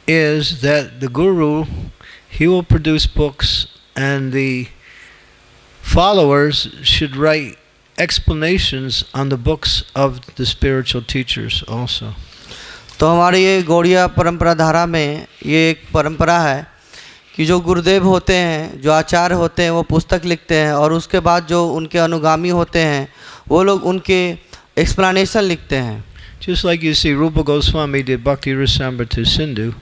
is that the Guru, he will produce books, and the followers should write explanations on the books of the spiritual teachers also. तो हमारी ये गौड़िया परंपरा धारा में ये एक परंपरा है कि जो गुरुदेव होते हैं, जो आचार्य होते हैं, वो पुस्तक लिखते हैं और उसके बाद जो उनके अनुगामी होते हैं वो लोग उनके एक्सप्लेनेशन लिखते हैं। Just like you see Rupa Goswami did Bhakti Rasamrita Sindhu.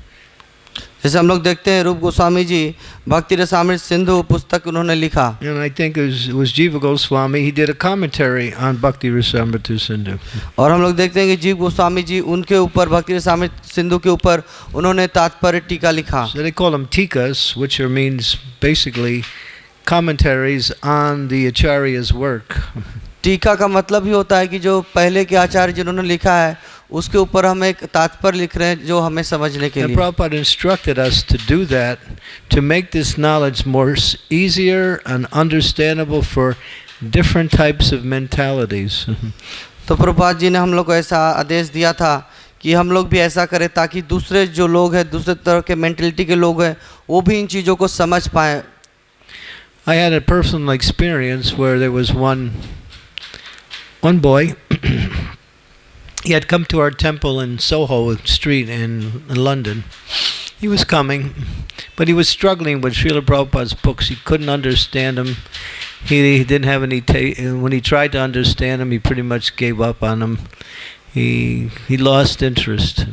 जैसे हम लोग देखते हैं रूप गोस्वामी जी भक्ति रसामृत सिंधु पुस्तक उन्होंने लिखा। And I think it was Jiva Goswami, he did a commentary on Bhakti Rasamrita Sindhu. और हम लोग देखते हैं कि जीव गोस्वामी जी उनके ऊपर भक्ति रसामृत सिंधु के ऊपर उन्होंने तात्पर्य टीका लिखा। So they call them tikas, which means basically commentaries on the acharya's work. टीका का मतलब ही होता है कि जो पहले के आचार्य जिन्होंने लिखा है उसके ऊपर हम एक तात्पर्य लिख रहे हैं जो हमें समझने के लिए। And Prabhupada instructed us to do that to make this knowledge more easier and understandable for different types of mentalities. तो प्रभुपाद जी ने हम लोग को ऐसा आदेश दिया था कि हम लोग भी ऐसा करें ताकि दूसरे जो लोग हैं, दूसरे तरह के मेंटलिटी के लोग हैं, वो भी इन चीज़ों को समझ पाएं। I had a personal experience where there was one boy. He had come to our temple in Soho Street in London. He was coming, but he was struggling with Srila Prabhupada's books. He couldn't understand them. He didn't have any when he tried to understand them, he pretty much gave up on them. He lost interest.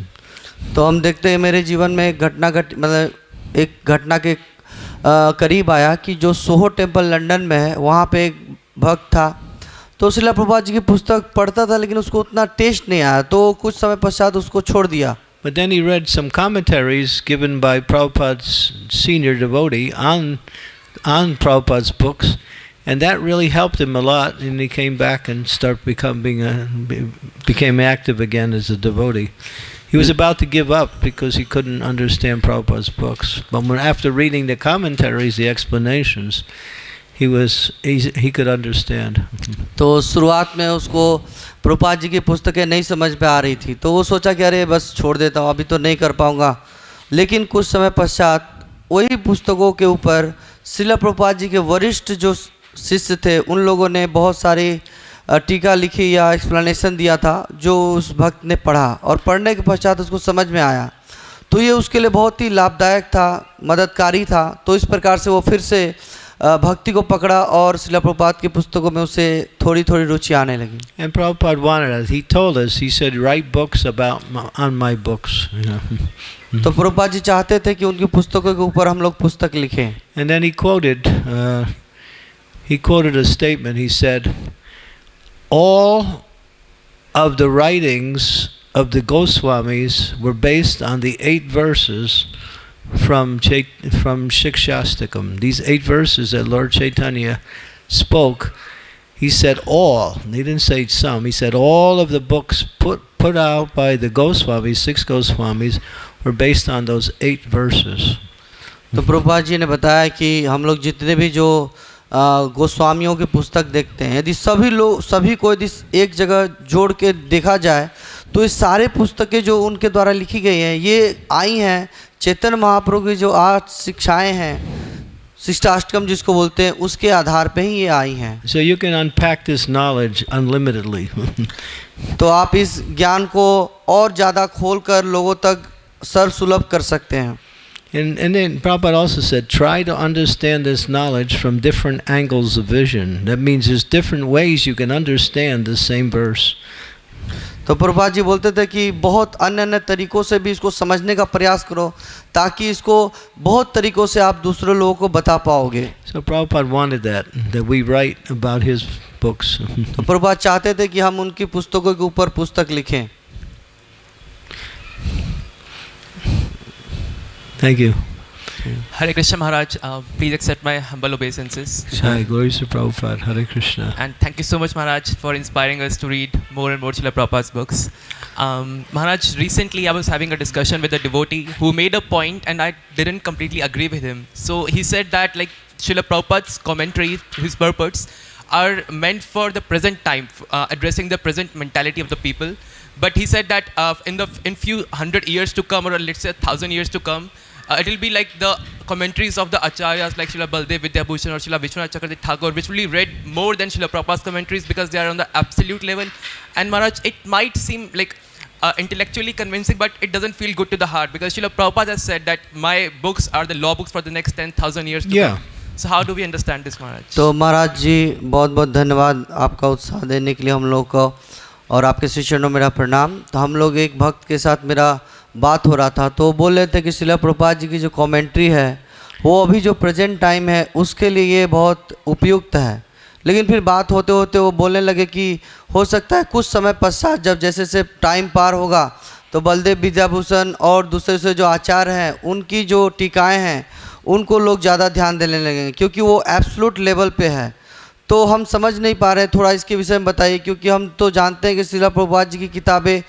तो हम देखते हैं मेरे जीवन में एक घटना के करीब आया कि जो सोहो टेम्पल लंदन में है वहाँ पे एक भक्त था। तो श्रील प्रभुपाद जी की पुस्तक पढ़ता था लेकिन उसको उतना टेस्ट नहीं आया, तो कुछ समय पश्चात उसको छोड़ दिया। But then he read some commentaries given by Prabhupada's senior devotee on Prabhupada's books, and that really helped him a lot, and he came back and became active again as a devotee. He was about to give up because he couldn't understand Prabhupada's books, but after reading the commentaries, the explanations, he could understand. तो शुरुआत में उसको प्रभुपाद जी की पुस्तकें नहीं समझ में आ रही थी, तो वो सोचा कि अरे बस छोड़ देता हूँ, अभी तो नहीं कर पाऊँगा। लेकिन कुछ समय पश्चात वही पुस्तकों के ऊपर श्रील प्रभुपाद जी के वरिष्ठ जो शिष्य थे उन लोगों ने बहुत सारी टीका लिखी या एक्सप्लेनेशन दिया था जो उस भक्त ने पढ़ा, और पढ़ने के पश्चात उसको समझ में आया, तो ये उसके लिए बहुत ही लाभदायक था, मददकारी था। तो इस प्रकार से वो फिर से भक्ति को पकड़ा और श्रील प्रभुपाद की पुस्तकों में उसे थोड़ी थोड़ी रुचि आने लगी। And Prabhupada wanted us. He told us. He said, "Write books on my books." तो प्रभुपाद जी चाहते थे कि उनकी पुस्तकों के ऊपर हम लोग पुस्तक लिखें। And then he quoted a statement. He said, "All of the writings of the Goswamis were based on the 8 verses from Shikshastakam. These 8 verses that Lord Chaitanya spoke." He said all. He didn't say some. He said all of the books put out by the Goswamis, 6 Goswamis, were based on those 8 verses. तो प्रभुपाद जी ने बताया कि हम लोग जितने भी जो गोस्वामियों की पुस्तक देखते हैं, यदि सभी को यदि एक जगह जोड़ के देखा जाए तो इस सारे पुस्तकें जो उनके द्वारा लिखी गई हैं ये आई हैं चैतन्य महाप्रभु की जो 8 शिक्षाएं हैं, शिष्टाष्टकम जिसको बोलते हैं, उसके आधार पे ही ये आई हैं। So you can unpack this knowledge unlimitedly. तो आप इस ज्ञान को और ज़्यादा खोलकर लोगों तक सर्वसुलभ कर सकते हैं। And then Prabhupada also said, try to understand this knowledge from different angles of vision. That means there's different ways you can understand the same verse. तो प्रभुपाद जी बोलते थे कि बहुत अन्य अन्य तरीकों से भी इसको समझने का प्रयास करो ताकि इसको बहुत तरीकों से आप दूसरे लोगों को बता पाओगे। So Prabhupada wanted that we write about his books. तो प्रभुपाद चाहते थे कि हम उनकी पुस्तकों के ऊपर पुस्तक लिखें। Thank you. Hare Krishna Maharaj, please accept my humble obeisances. Jai, glories to Prabhupada. Hare Krishna. And thank you so much Maharaj for inspiring us to read more and more Srila Prabhupada's books. Maharaj, recently I was having a discussion with a devotee who made a point and I didn't completely agree with him. So he said that like Srila Prabhupada's commentary, his purports are meant for the present time, addressing the present mentality of the people. But he said that in few 100 years to come, or let's say 1,000 years to come, it will be like the commentaries of the acharyas like Srila Baldev Vidyabhushan or Srila Vishwanath Chakravarti Thakur, which will be read more than Srila Prabhupada's commentaries because they are on the absolute level. And Maharaj, it might seem like intellectually convincing, but it doesn't feel good to the heart because Srila Prabhupada has said that my books are the law books for the next 10,000 years to come. So how do we understand this, Maharaj? तो महाराज जी बहुत बहुत धन्यवाद आपका उत्साह देने के लिए हम लोग को, और आपके शिष्यों मेरा प्रणाम। तो हम लोग एक भक्त के साथ मेरा बात हो रहा था तो बोल रहे थे कि श्रील प्रभुपाद जी की जो कमेंट्री है वो अभी जो प्रेजेंट टाइम है उसके लिए ये बहुत उपयुक्त है। लेकिन फिर बात होते होते वो बोलने लगे कि हो सकता है कुछ समय पश्चात जब जैसे से टाइम पार होगा तो बलदेव विद्याभूषण और दूसरे से जो आचार्य हैं उनकी जो टीकाएँ हैं उनको लोग ज़्यादा ध्यान देने लगेंगे क्योंकि वो एब्सोल्यूट लेवल पे है। तो हम समझ नहीं पा रहे, थोड़ा इसके विषय में बताइए, क्योंकि हम तो जानते हैं कि श्रील प्रभुपाद जी की किताबें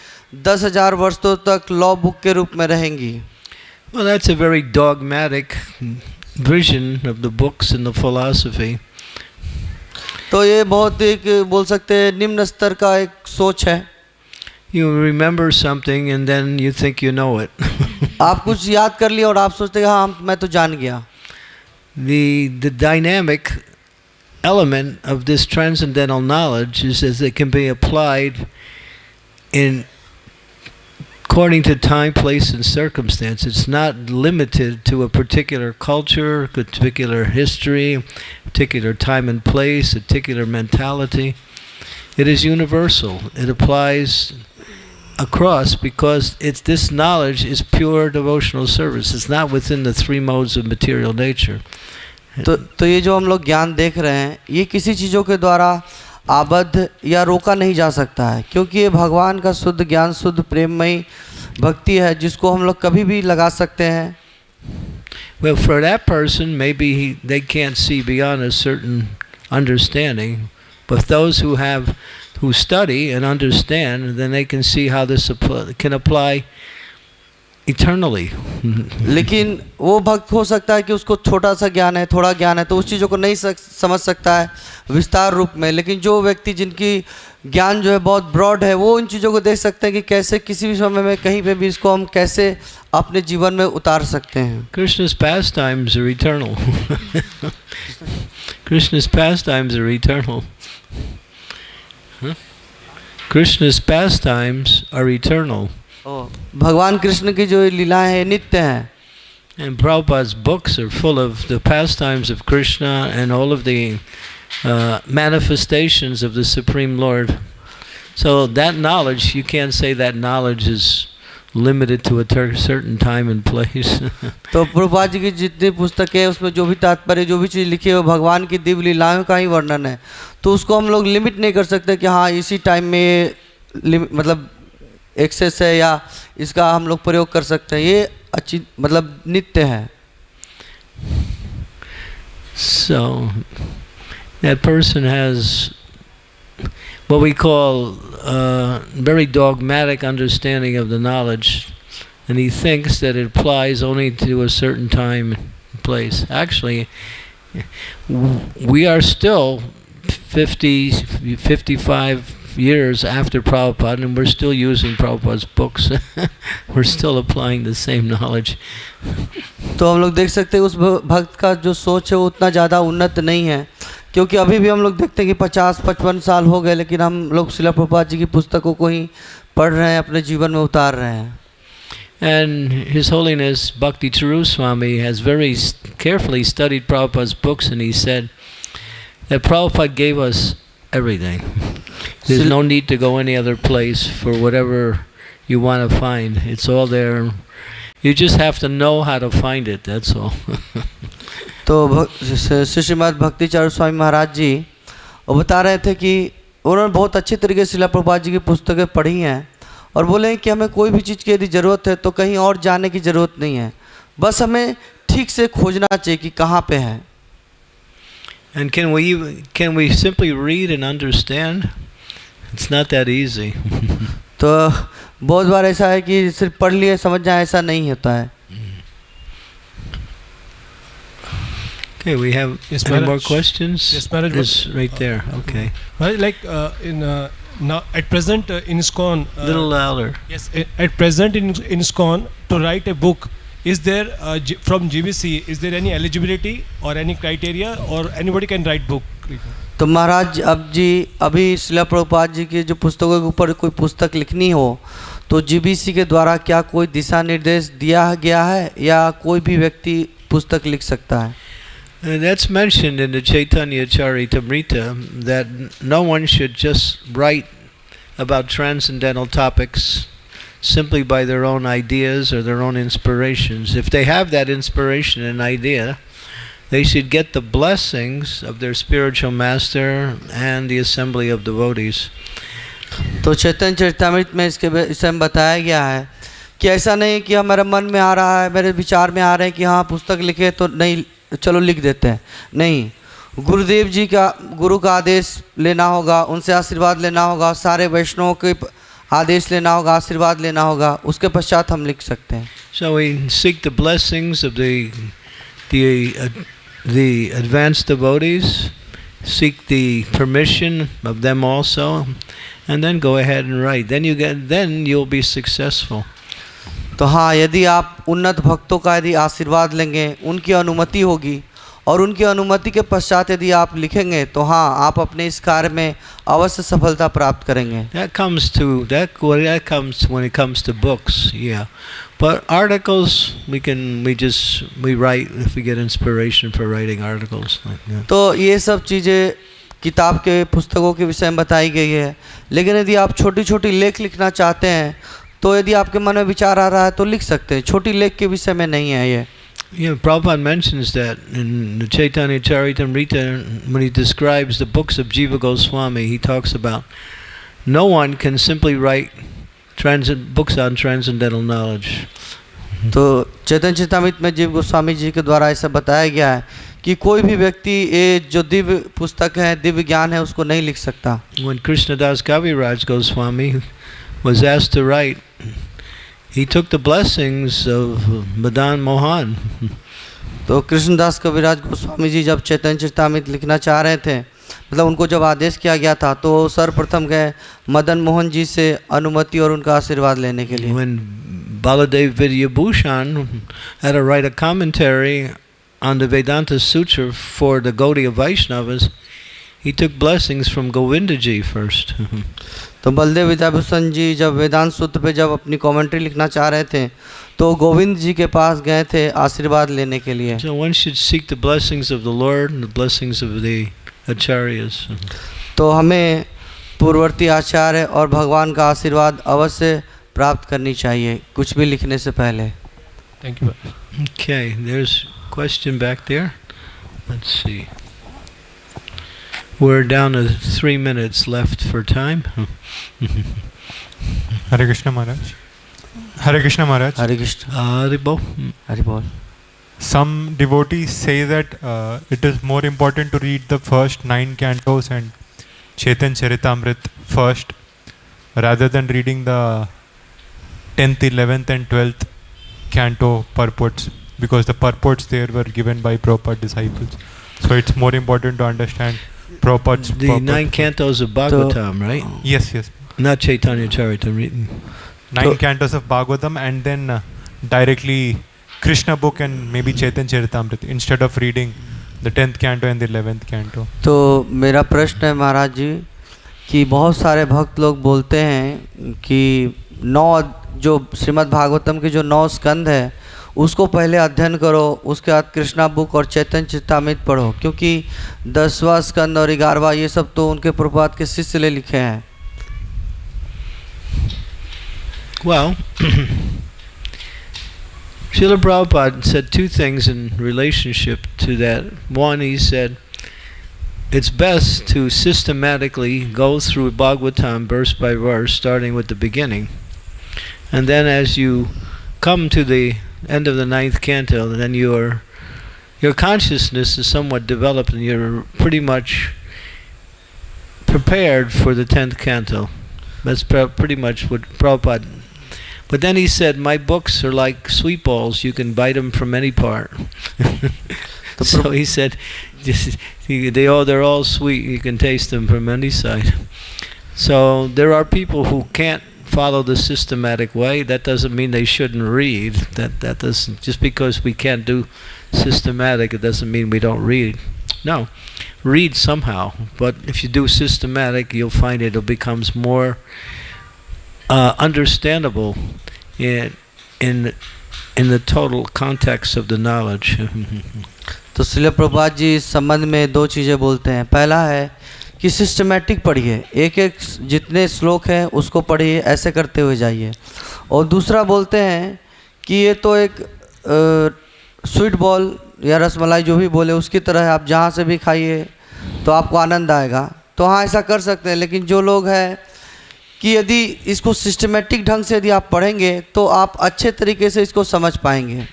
10,000 वर्षों तक लॉ बुक के रूप में रहेंगी। Well, that's a very dogmatic vision of the books and the philosophy. तो ये बहुत एक बोल सकते हैं निम्न स्तर का एक सोच है। You remember something and then you think you know it. आप कुछ याद कर लिया और आप सोचते हैं हाँ मैं तो जान गया। The dynamic element of this transcendental knowledge is that it can be applied in according to time, place, and circumstance. It's not limited to a particular culture, a particular history, a particular time and place, a particular mentality. It is universal. It applies across because this knowledge is pure devotional service. It's not within the 3 modes of material nature. तो ये जो हम लोग ज्ञान देख रहे हैं ये किसी चीज़ों के द्वारा आबद्ध या रोका नहीं जा सकता है, क्योंकि ये भगवान का शुद्ध ज्ञान, शुद्ध प्रेममयी भक्ति है जिसको हम लोग कभी भी लगा सकते हैं। Well, for that person, maybe they can't see beyond a certain understanding, but those who study and understand, then they can see how this can apply eternally. लेकिन वो भक्त हो सकता है कि उसको छोटा सा ज्ञान है, थोड़ा ज्ञान है, तो उस चीज़ों को नहीं समझ सकता है विस्तार रूप में। लेकिन जो व्यक्ति जिनकी ज्ञान जो है बहुत ब्रॉड है वो इन चीज़ों को देख सकते हैं कि कैसे किसी भी समय में कहीं पे भी इसको हम कैसे अपने जीवन में उतार सकते हैं। Krishna's pastimes are eternal. Krishna's pastimes are eternal. Krishna's pastimes are eternal. भगवान कृष्ण की जो लीलाएं हैं नित्य हैं। And Prabhupada's books are full of the pastimes of Krishna and all of the manifestations of the Supreme Lord. So that knowledge, you can't say that knowledge is limited to a certain time and place. तो प्रभुपाद जी की जितनी पुस्तकें हैं उसमें जो भी तात्पर्य, जो भी चीज़ लिखी है वो भगवान की दिव्य लीलाओं का ही वर्णन है। तो उसको हम लोग लिमिट नहीं कर सकते कि हाँ इसी टाइम में मतलब एक्सेस है या इसका हम लोग प्रयोग कर सकते हैं। ये अच्छी मतलब नित्य है। So that person has what we call very dogmatic understanding of the knowledge, and he thinks that it applies only to a certain time and place. Actually, we are still 50, 55, years after Prabhupada, and we're still using Prabhupada's books. We're still applying the same knowledge. तो हम लोग देख सकते हैं उस भक्त का जो सोच है वो उतना ज़्यादा उन्नत नहीं है, क्योंकि अभी भी हम लोग देखते हैं कि 50-55 साल हो गए, लेकिन हम लोग श्रील प्रभुपाद जी की पुस्तकों को ही पढ़ रहे हैं, अपने जीवन में उतार रहे हैं. And His Holiness Bhakti Charu Swami has very carefully studied Prabhupada's books, and he said that Prabhupada gave us everything. There's no need to go any other place for whatever you want to find. It's all there. You just have to know how to find it, that's all. तो श्रीमद् भक्ति चारू स्वामी महाराज जी वो बता रहे थे कि उन्होंने बहुत अच्छी तरीके से श्रील प्रभुपाद जी की पुस्तकें पढ़ी हैं और बोले कि हमें कोई भी चीज़ की यदि ज़रूरत है तो कहीं और जाने की ज़रूरत नहीं है, बस हमें ठीक से खोजना चाहिए कि कहाँ पे है. And can we simply read and understand? It's not that easy. तो बहुत बार ऐसा है कि सिर्फ पढ़ लिए समझ जाए, ऐसा नहीं होता है. Okay, we have any more questions? Yes, Maharaj. It's right there. Okay. Maharaj, like now at present in iskcon. Little louder. Yes, at present in iskcon to write a book, is there from GBC, is there any eligibility or any criteria, or anybody can write book? तो महाराज अब जी अभी श्रील प्रभुपाद जी की जो पुस्तकों के ऊपर कोई पुस्तक लिखनी हो तो जीबीसी के द्वारा क्या कोई दिशा निर्देश दिया गया है या कोई भी व्यक्ति पुस्तक लिख सकता है? That's mentioned in the Chaitanya Charitamrita that no one should just write about transcendental topics simply by their own ideas or their own inspirations. If they have that inspiration and idea, they should get the blessings of their spiritual master and the assembly of devotees. तो चैतन्य चरितामृत में इसके विषय में बताया गया है कि ऐसा नहीं कि हमारे मन में आ रहा है, मेरे विचार में आ रहे हैं कि हाँ पुस्तक लिखे तो नहीं, चलो लिख देते हैं. नहीं, गुरुदेव जी का, गुरु का आदेश लेना होगा, उनसे आशीर्वाद लेना होगा, सारे वैष्णवों के आदेश लेना होगा, आशीर्वाद लेना होगा, उसके पश्चात हम लिख सकते हैं. So we seek the blessings of the advanced devotees, seek the permission of them also, and then go ahead and write. Then you'll be successful. तो हाँ, यदि आप उन्नत भक्तों का यदि आशीर्वाद लेंगे, उनकी अनुमति होगी और उनकी अनुमति के पश्चात यदि आप लिखेंगे तो हाँ आप अपने इस कार्य में अवश्य सफलता प्राप्त करेंगे. That comes when it comes to books, yeah. But articles, we write if we get inspiration for writing articles. तो ये सब चीज़ें किताब के पुस्तकों के विषय में बताई गई है, लेकिन यदि आप छोटी छोटी लेख लिखना चाहते हैं तो यदि आपके मन में विचार आ रहा है तो लिख सकते हैं, छोटी लेख के विषय में नहीं है ये. Yeah, Prabhupada mentions that in the Chaitanya Charitamrita when he describes the books of Jiva Goswami. He talks about no one can simply write books on transcendental knowledge. तो चैतन्य चरितामृत में जीव गोस्वामी जी के द्वारा ऐसा बताया गया है कि कोई भी व्यक्ति ये जो दिव्य पुस्तक है, दिव्य ज्ञान है, उसको नहीं लिख सकता. When Krishnadas Kaviraj Goswami was asked to write, he took the blessings of Madan Mohan. तो कृष्णदास कविराज गोस्वामी जी जब चैतन्य चरितामृत लिखना चाह रहे थे, मतलब उनको जब आदेश किया गया था तो सर्वप्रथम गए मदन मोहन जी से अनुमति और उनका आशीर्वाद लेने के लिए. When Baladev Vidyabhushan had to write a commentary on the Vedanta Sutra for the Gaudiya Vaishnavas, he took blessings from Govinda ji first. तो बलदेव विद्याभूषण जी जब वेदांत सूत्र पे जब अपनी कमेंट्री लिखना चाह रहे थे तो गोविंद जी के पास गए थे आशीर्वाद लेने के लिए. So one should seek the blessings of the Lord and the blessings of the acharyas. तो हमें पूर्ववर्ती आचार्य और भगवान का आशीर्वाद अवश्य प्राप्त करनी चाहिए कुछ भी लिखने से पहले. Thank you. Okay, there's a question back there. Let's see. We're down to 3 minutes left for time. Hare Krishna Maharaj. Hare Krishna Maharaj. Hare Krishna. Haribol. Hari बोल. Some devotees say that it is more important to read the first 9 cantos and Chaitanya Charitamrita first rather than reading the 10th, 11th and 12th canto purports, because the purports there were given by Prabhupada disciples. So it's more important to understand Prabhupada's The 9 cantos of Bhagavatam, right? Yes, yes. Not Chaitanya Charitamrita. 9 cantos of Bhagavatam and then directly Krishna book and maybe Chaitanya Charitamrita instead of reading the 10th canto and the 11th canto. तो मेरा प्रश्न है महाराज जी कि बहुत सारे भक्त लोग बोलते हैं कि 9 जो श्रीमद् भागवतम के जो 9 स्कंद है उसको पहले अध्ययन करो, उसके बाद कृष्णा बुक और चैतन्य चरितामृत पढ़ो, क्योंकि 10वां स्कंद और 11वां ये सब तो उनके प्रभुपाद के शिष्य ले लिखे हैं. Well, Srila Prabhupada said 2 things in relationship to that. One, he said, it's best to systematically go through Bhagavatam verse by verse, starting with the beginning. And then as you come to the end of the 9th canto, then your consciousness is somewhat developed and you're pretty much prepared for the 10th canto. That's pretty much what Prabhupada. But then he said, my books are like sweet balls, you can bite them from any part. So he said, they're all sweet, you can taste them from any side. So there are people who can't follow the systematic way. That doesn't mean they shouldn't read. That doesn't, just because we can't do systematic, it doesn't mean we don't read. No, read somehow. But if you do systematic, you'll find it becomes more understandable in the total context of the knowledge. तो श्रील प्रभुपाद जी इस संबंध में 2 चीज़ें बोलते हैं. पहला है कि सिस्टमेटिक पढ़िए, एक जितने श्लोक हैं उसको पढ़िए, ऐसे करते हुए जाइए. और दूसरा बोलते हैं कि ये तो एक स्वीट बॉल या रसमलाई जो भी बोले उसकी तरह है, आप जहाँ से भी खाइए तो आपको आनंद आएगा. तो हाँ ऐसा कर सकते हैं, लेकिन जो लोग हैं कि यदि इसको सिस्टमेटिक ढंग से यदि आप पढ़ेंगे तो आप अच्छे तरीके से इसको समझ पाएंगे.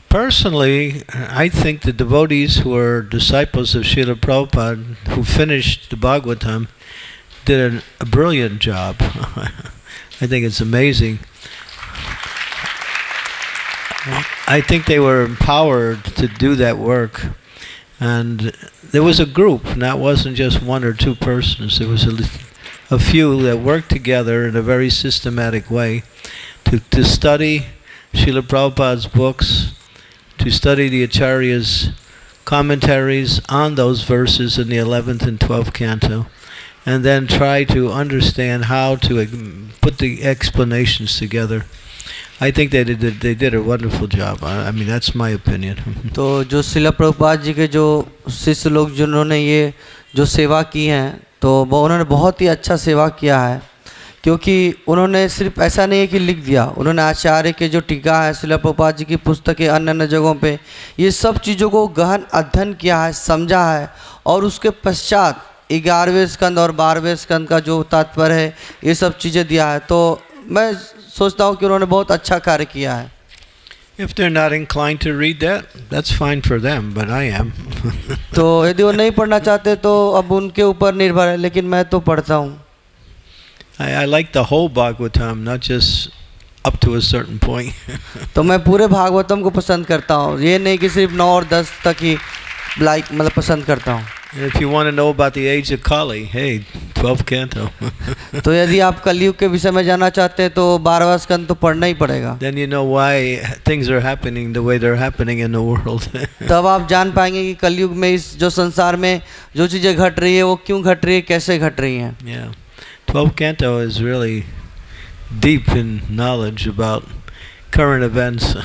Personally, I think the devotees who are disciples of Srila Prabhupada, who finished the Bhagavatam, did a brilliant job. I think it's amazing. I think they were empowered to do that work. And there was a group, and that wasn't just 1 or 2 persons. There was a few that worked together in a very systematic way to study Srila Prabhupada's books, to study the Acharya's commentaries on those verses in the 11th and 12th canto, and then try to understand how to put the explanations together. I think they did a wonderful job. I mean, that's my opinion. तो जो श्रील प्रभुपाद जी के जो शिष्य लोग जिन्होंने ये जो सेवा की हैं तो वो उन्होंने बहुत ही अच्छा सेवा किया है, क्योंकि उन्होंने सिर्फ ऐसा नहीं है कि लिख दिया, उन्होंने आचार्य के जो टीका है, श्रील प्रभुपाद जी की पुस्तकें, अन्य अन्य जगहों पे ये सब चीज़ों को गहन अध्ययन किया है, समझा है, और उसके पश्चात 11वें स्कंद और 12वें स्कंद का जो तात्पर्य है ये सब चीज़ें दिया है. तो मैं सोचता हूँ कि उन्होंने बहुत अच्छा कार्य किया है. If they're not inclined to read that, that's fine for them, but I am. तो यदि वो नहीं पढ़ना चाहते तो अब उनके ऊपर निर्भर है, लेकिन मैं तो पढ़ता हूँ. I like the whole Bhagavatam, not just up to a certain point. तो मैं पूरे भागवतम को पसंद करता हूँ, ये नहीं कि सिर्फ 9 और 10 तक ही मतलब पसंद करता हूँ. If you want to know about the age of Kali, hey, 12th canto. तो यदि आप कलयुग के विषय में जानना चाहते हैं तो 12वां स्कंद तो पढ़ना ही पड़ेगा. Then you know why things are happening the way they're happening in the world. तब आप जान पाएंगे कि कलयुग में इस जो संसार में जो चीज़ें घट रही है वो क्यों घट रही है, कैसे घट रही हैं. Yeah, 12th canto is really deep in knowledge about current events.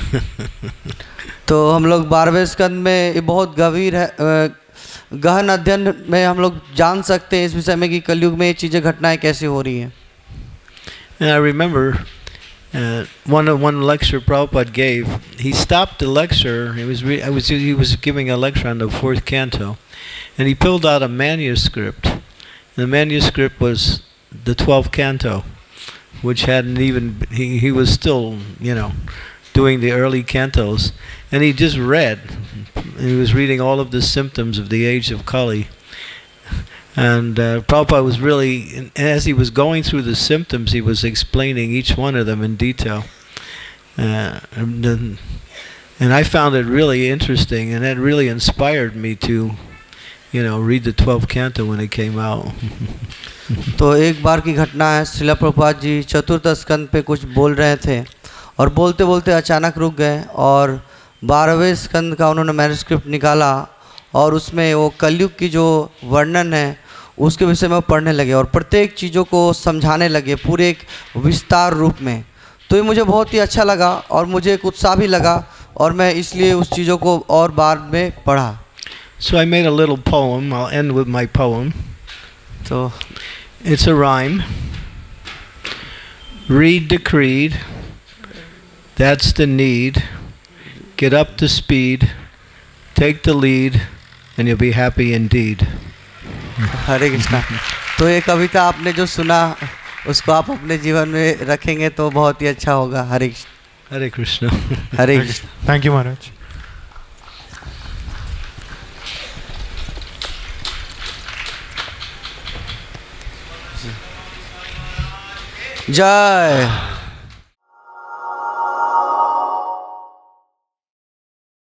तो हम लोग 12वें स्कंद में बहुत गंभीर है, गहन अध्ययन में हम लोग जान सकते हैं इस विषय में कि कलयुग में ये चीज़ें घटनाएं कैसे हो रही हैं. And I remember one lecture Prabhupada gave. He stopped the lecture. He was giving a lecture on the 4th canto, and he pulled out a manuscript. The manuscript was the 12th canto, which hadn't even he was still doing the early cantos, and he just read. He was reading all of the symptoms of the age of Kali. And Prabhupada was really, as he was going through the symptoms, he was explaining each one of them in detail. And I found it really interesting, and that really inspired me to read the 12th canto when it came out. तो एक बार की घटना है, श्रीला प्रभुपाद जी चतुर्थ स्कंद पे कुछ बोल रहे थे और बोलते बोलते अचानक रुक गए और 12वें स्कंद का उन्होंने मैन्युस्क्रिप्ट निकाला और उसमें वो कलयुग की जो वर्णन है उसके विषय में पढ़ने लगे और प्रत्येक चीज़ों को समझाने लगे पूरे एक विस्तार रूप में। तो ये मुझे बहुत ही अच्छा लगा और मुझे एक उत्साह भी लगा और मैं इसलिए उस चीज़ों को और बार में पढ़ा। So I made a little poem. I'll end with my poem. तो It's a rhyme. Read the creed. That's the need. Get up to speed. Take the lead. And you'll be happy indeed. हरे कृष्णा। तो ये कविता आपने जो सुना उसको आप अपने जीवन में रखेंगे तो बहुत ही अच्छा होगा। हरे Krishna. Hare Krishna. Hare Krishna. Thank you, Maharaj. जय